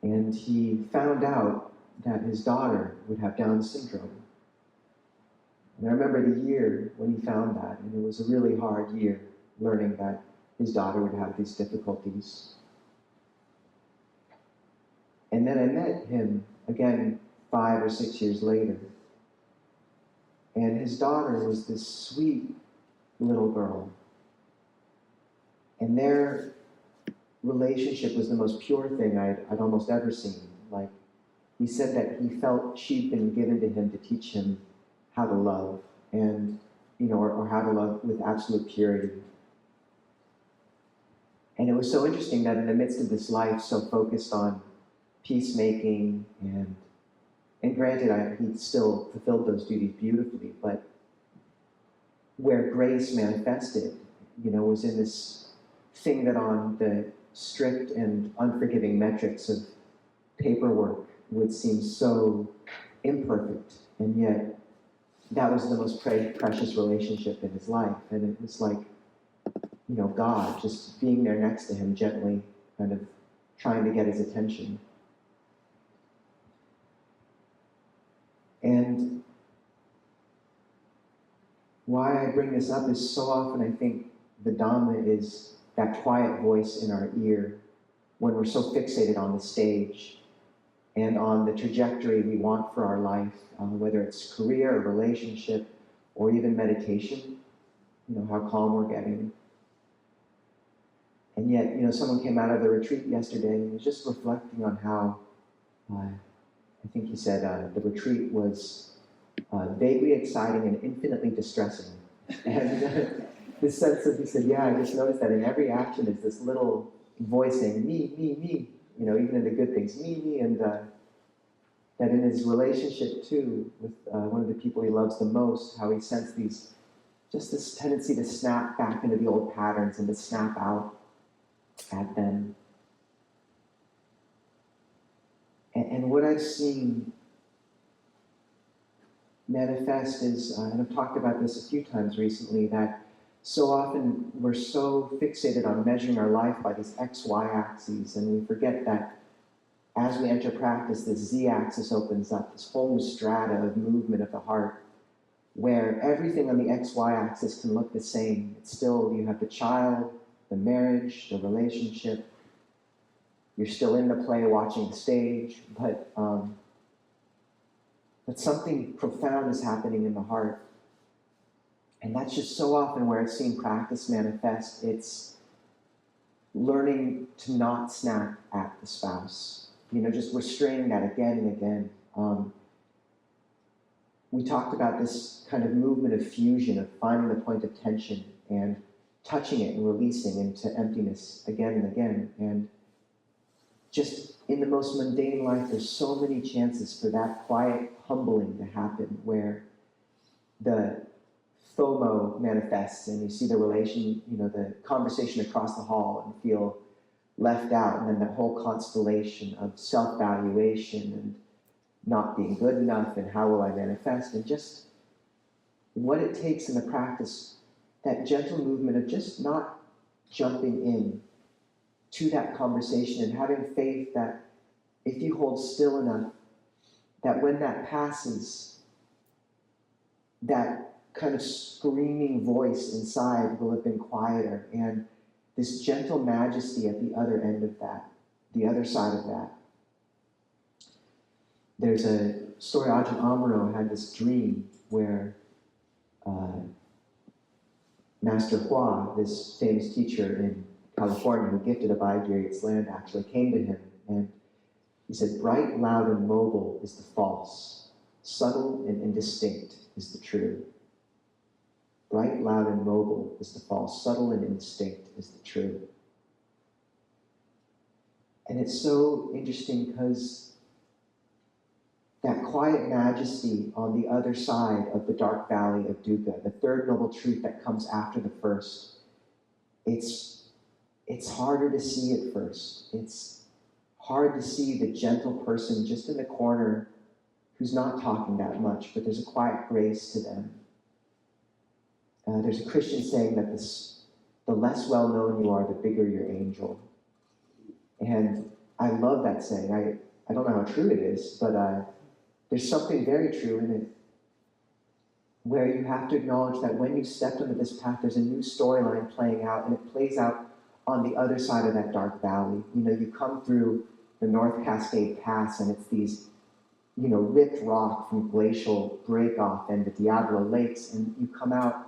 And he found out that his daughter would have Down syndrome. And I remember the year when he found that, and it was a really hard year, learning that his daughter would have these difficulties. And then I met him again 5 or 6 years later. And his daughter was this sweet little girl. And their relationship was the most pure thing I'd almost ever seen. Like, he said that he felt she'd been given to him to teach him how to love, and, or how to love with absolute purity. And it was so interesting that in the midst of this life so focused on peacemaking, and granted, he still fulfilled those duties beautifully, but where grace manifested, was in this thing that on the strict and unforgiving metrics of paperwork would seem so imperfect, and yet that was the most precious relationship in his life. And it was like, God just being there next to him, gently kind of trying to get his attention. And why I bring this up is so often I think the Dhamma is that quiet voice in our ear when we're so fixated on the stage and on the trajectory we want for our life, whether it's career or relationship or even meditation, how calm we're getting. And yet, someone came out of the retreat yesterday and was just reflecting on how, I think he said, the retreat was vaguely exciting and infinitely distressing. And this sense of, he said, yeah, I just noticed that in every action is this little voice saying, me, even in the good things, me, and that in his relationship too, with one of the people he loves the most, how he sensed this tendency to snap back into the old patterns and to snap out at them. And what I've seen manifest is, and I've talked about this a few times recently, that so often we're so fixated on measuring our life by these X-Y axes, and we forget that as we enter practice, this Z-axis opens up, this whole new strata of movement of the heart, where everything on the X-Y axis can look the same. It's still, you have the child, the marriage, the relationship. You're still in the play, watching the stage, but something profound is happening in the heart. And that's just so often where I've seen practice manifest. It's learning to not snap at the spouse. Just restraining that again and again. We talked about this kind of movement of fusion, of finding the point of tension and touching it and releasing into emptiness again and again. And just in the most mundane life, there's so many chances for that quiet humbling to happen, where the FOMO manifests and you see the the conversation across the hall and feel left out, and then that whole constellation of self-valuation and not being good enough and how will I manifest, and just what it takes in the practice, that gentle movement of just not jumping in to that conversation and having faith that if you hold still enough, that when that passes, that kind of screaming voice inside will have been quieter, and this gentle majesty at the other end of that, the other side of that. There's a story, Ajahn Amaro had this dream where Master Hua, this famous teacher in California who gifted Abhayagiri its land, actually came to him, and he said, bright, loud, and mobile is the false. Subtle and indistinct is the true. Bright, loud, and mobile is the false. Subtle and indistinct is the true. And it's so interesting because that quiet majesty on the other side of the dark valley of dukkha, the third noble truth that comes after the first, it's harder to see at first. It's hard to see the gentle person just in the corner who's not talking that much, but there's a quiet grace to them. There's a Christian saying that the less well-known you are, the bigger your angel. And I love that saying. I don't know how true it is, but there's something very true in it, where you have to acknowledge that when you stepped onto this path, there's a new storyline playing out, and it plays out on the other side of that dark valley. You know, you come through the North Cascade Pass, and it's these, you know, ripped rock from glacial break-off and the Diablo Lakes, and you come out,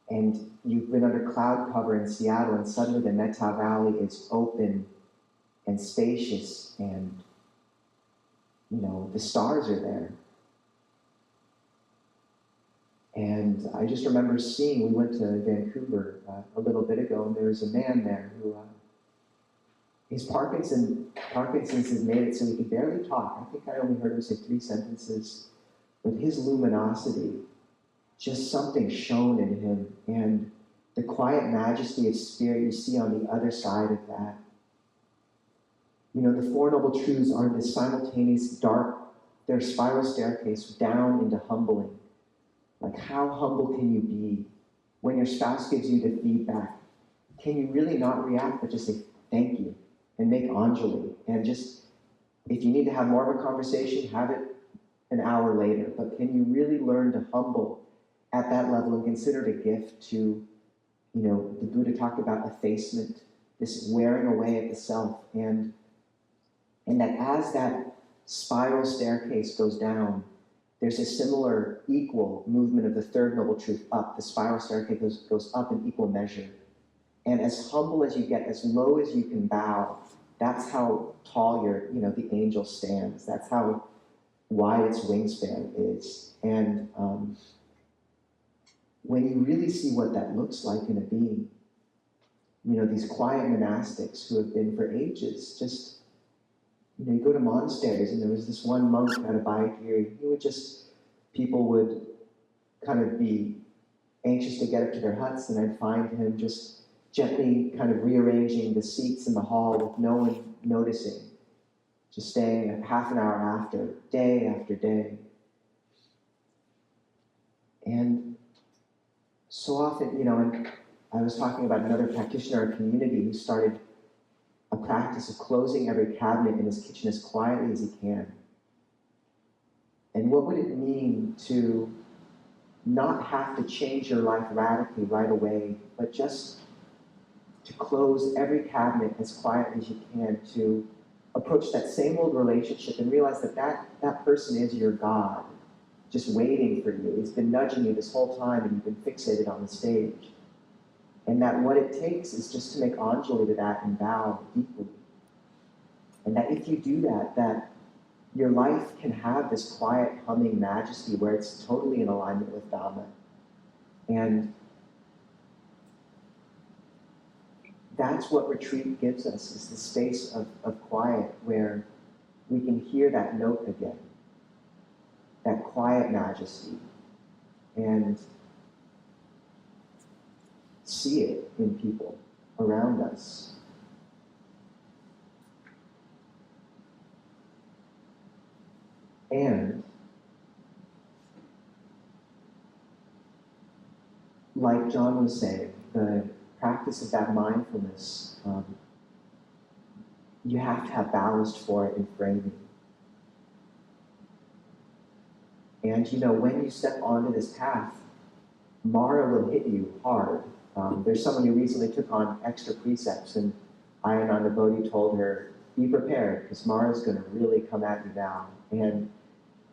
and you've been under cloud cover in Seattle, and suddenly the Metta Valley is open and spacious, and, you know, the stars are there. And I just remember seeing, we went to Vancouver a little bit ago, and there was a man there who, his Parkinson's has made it so he could barely talk. I think I only heard him say 3 sentences. But his luminosity, just something shone in him, and the quiet majesty of spirit you see on the other side of that. You know, the Four Noble Truths are this simultaneous dark, their spiral staircase down into humbling. Like, how humble can you be when your spouse gives you the feedback? Can you really not react, but just say thank you and make Anjali? And just, if you need to have more of a conversation, have it an hour later. But can you really learn to humble at that level and consider it a gift to, you know, the Buddha talked about effacement, this wearing away at the self. And that as that spiral staircase goes down, there's a similar equal movement of the third noble truth up. The spiral staircase goes up in equal measure. And as humble as you get, as low as you can bow, that's how tall the angel stands. That's how wide its wingspan is. And when you really see what that looks like in a being, you know, these quiet monastics who have been for ages, just, you know, you go to monasteries, and there was this one monk at Abhayagiri. People would kind of be anxious to get up to their huts, and I'd find him just gently kind of rearranging the seats in the hall with no one noticing, just staying a half an hour after, day after day. And so often, you know, and I was talking about another practitioner in our community who started a practice of closing every cabinet in his kitchen as quietly as he can. And what would it mean to not have to change your life radically right away, but just to close every cabinet as quietly as you can, to approach that same old relationship and realize that person is your God, just waiting for you. He's been nudging you this whole time, and you've been fixated on the stage. And that what it takes is just to make Anjali to that and bow deeply. And that if you do that, that your life can have this quiet, humming majesty where it's totally in alignment with Dhamma. And that's what retreat gives us, is the space of quiet where we can hear that note again, that quiet majesty, and see it in people around us. And like John was saying, the practice of that mindfulness, you have to have ballast for it in framing. And when you step onto this path, Mara will hit you hard. There's someone who recently took on extra precepts, and Ayananda Bodhi told her, be prepared, because Mara's going to really come at you now. And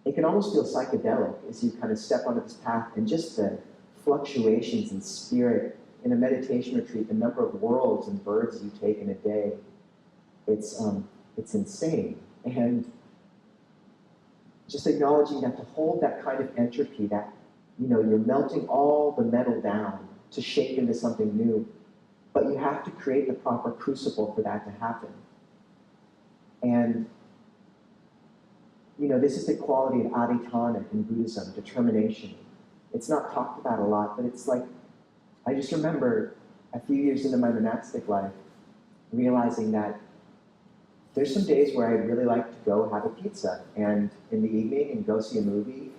it can almost feel psychedelic as you kind of step onto this path, and just the fluctuations in spirit. In a meditation retreat, the number of worlds and birds you take in a day, it's insane. And just acknowledging that to hold that kind of entropy, that you're melting all the metal down to shape into something new, but you have to create the proper crucible for that to happen. And this is the quality of adhitthana in Buddhism, determination. It's not talked about a lot, but it's like, I just remember a few years into my monastic life, realizing that there's some days where I'd really like to go have a pizza and in the evening and go see a movie,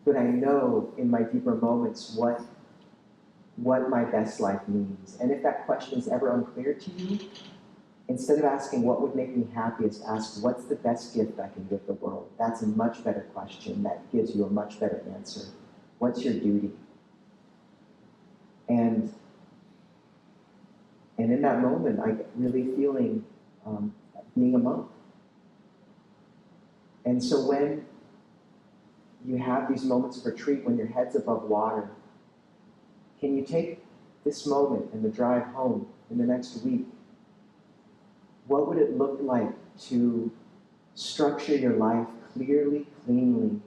but I know in my deeper moments what my best life means. And if that question is ever unclear to you, instead of asking what would make me happiest, ask what's the best gift I can give the world. That's a much better question that gives you a much better answer. What's your duty? And in that moment, I get really feeling being a monk. And so when you have these moments of retreat, when your head's above water, can you take this moment and the drive home in the next week? What would it look like to structure your life clearly, cleanly,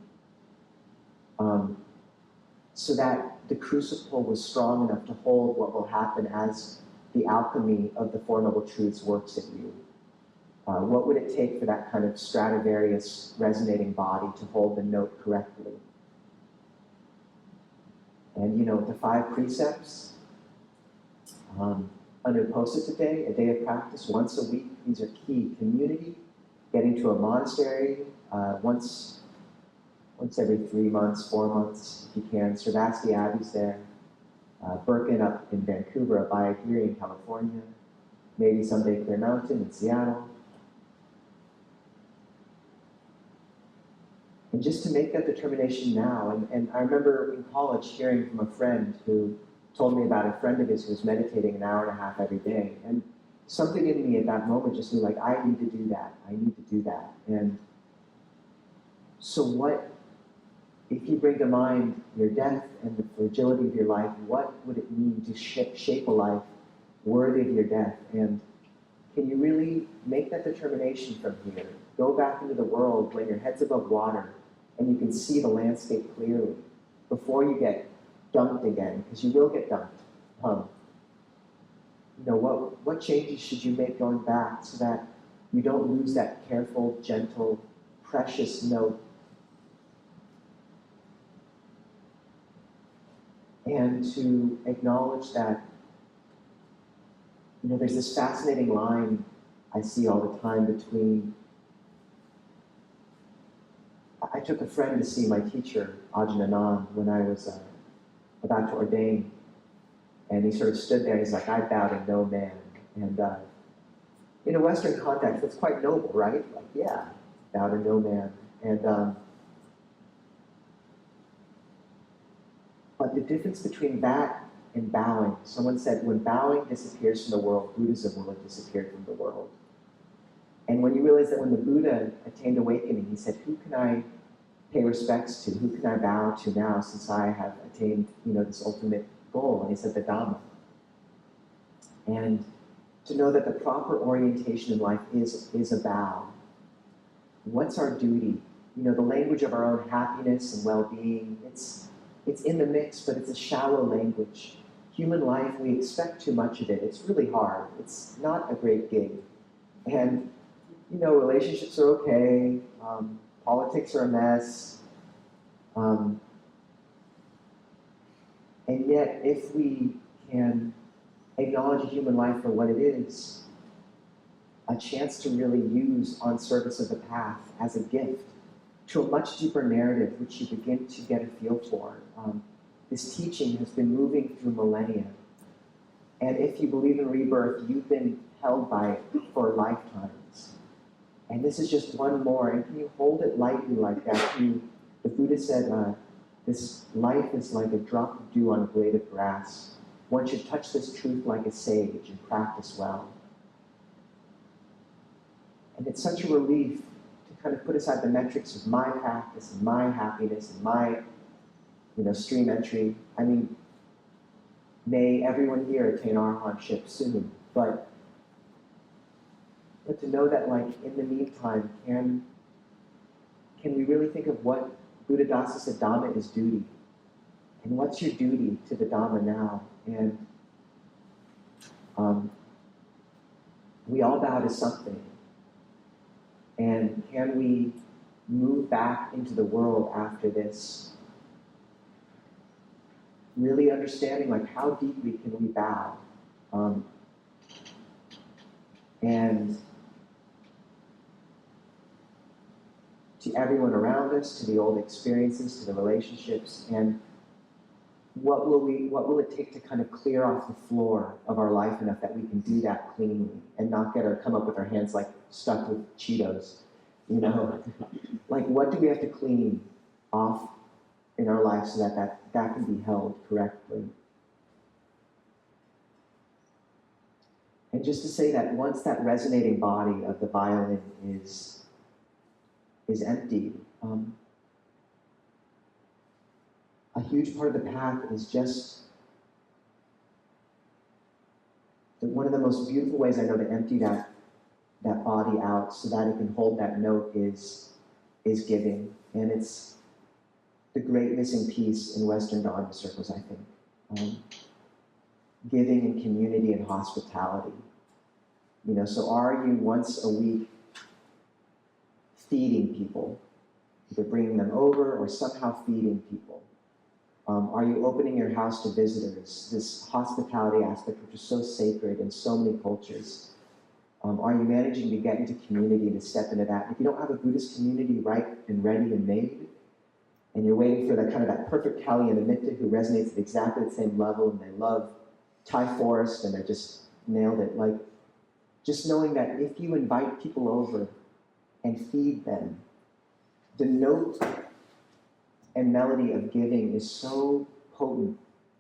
so that the crucible was strong enough to hold what will happen as the alchemy of the Four Noble Truths works in you? What would it take for that kind of Stradivarius resonating body to hold the note correctly? And the 5 precepts, Anuposita Day, a day of practice once a week. These are key. Community, getting to a monastery once every 3 months, 4 months, if you can. Sravasti Abbey's there. Birkin up in Vancouver, Abayagiri in California. Maybe someday Clear Mountain in Seattle. And just to make that determination now, and I remember in college hearing from a friend who told me about a friend of his who was meditating an hour and a half every day. And something in me at that moment just knew, like, I need to do that. I need to do that. And so what, if you bring to mind your death and the fragility of your life, what would it mean to shape a life worthy of your death? And can you really make that determination from here? Go back into the world when your head's above water and you can see the landscape clearly before you get dumped again, because you will get dumped. What changes should you make going back so that you don't lose that careful, gentle, precious note? And to acknowledge that, there's this fascinating line I see all the time between, I took a friend to see my teacher, Ajahn Anand, when I was about to ordain. And he sort of stood there and he's like, I bow to no man. And in a Western context, that's quite noble, right? Like, yeah, bow to no man. And but the difference between that and bowing, someone said, when bowing disappears from the world, Buddhism will have disappeared from the world. And when you realize that when the Buddha attained awakening, he said, who can I pay respects to? Who can I bow to now since I have attained, this ultimate goal? And he said, the Dhamma. And to know that the proper orientation in life is a bow. What's our duty? The language of our own happiness and well-being, it's in the mix, but it's a shallow language. Human life, we expect too much of it. It's really hard. It's not a great gig. And, relationships are okay. Politics are a mess. And yet, if we can acknowledge a human life for what it is, a chance to really use on service of the path as a gift to a much deeper narrative, which you begin to get a feel for. This teaching has been moving through millennia. And if you believe in rebirth, you've been held by it for lifetimes. And this is just one more. And can you hold it lightly like that? You The Buddha said, this life is like a drop of dew on a blade of grass. One should touch this truth like a sage and practice well. And it's such a relief to kind of put aside the metrics of my practice and my happiness and my, stream entry. I mean, may everyone here attain arahantship soon, but to know that, like, in the meantime, can we really think of what Buddhadasa said Dhamma is duty? And what's your duty to the Dhamma now? And we all bow to something. And can we move back into the world after this? Really understanding, like, how deeply can we bow? And to everyone around us, to the old experiences, to the relationships, and what will it take to kind of clear off the floor of our life enough that we can do that cleanly and not come up with our hands like stuck with Cheetos, Like, what do we have to clean off in our life so that can be held correctly? And just to say that once that resonating body of the violin is empty, a huge part of the path is just one of the most beautiful ways I know to empty that body out so that it can hold that note is giving. And it's the great missing piece in Western Dharma circles, I think. Giving and community and hospitality. So are you once a week feeding people, either bringing them over or somehow feeding people? Are you opening your house to visitors? This hospitality aspect, which is so sacred in so many cultures. Are you managing to get into community, to step into that? If you don't have a Buddhist community right and ready and made, and you're waiting for that perfect Kali and Amitta who resonates at exactly the same level, and they love Thai forest and they just nailed it, like, just knowing that if you invite people over and feed them, the note and melody of giving is so potent.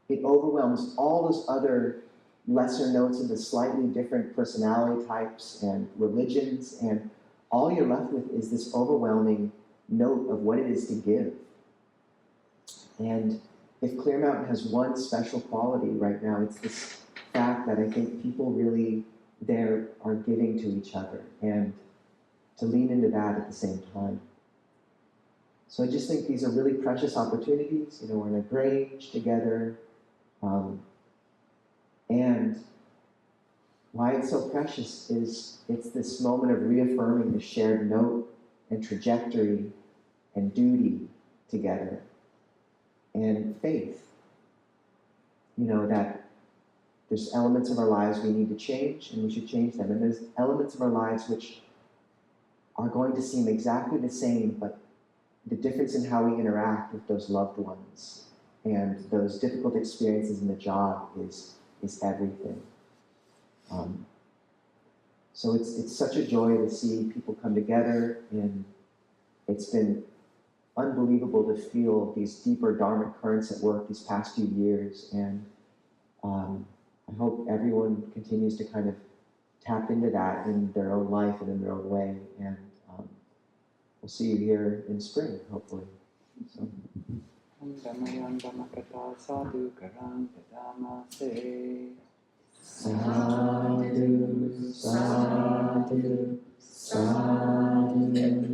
It overwhelms all those other lesser notes of the slightly different personality types and religions, and all you're left with is this overwhelming note of what it is to give. And if Clear Mountain has one special quality right now, it's this fact that I think people really there are giving to each other, and to lean into that at the same time. So I just think these are really precious opportunities. We're in a Grange together. And why it's so precious is it's this moment of reaffirming the shared note and trajectory and duty together. And faith. That there's elements of our lives we need to change, and we should change them. And there's elements of our lives which are going to seem exactly the same, but the difference in how we interact with those loved ones and those difficult experiences in the job is everything. So it's such a joy to see people come together, and it's been unbelievable to feel these deeper Dharma currents at work these past few years, and I hope everyone continues to kind of tap into that in their own life and in their own way, and we'll see you here in spring, hopefully. So. Sadhu, sadhu, sadhu.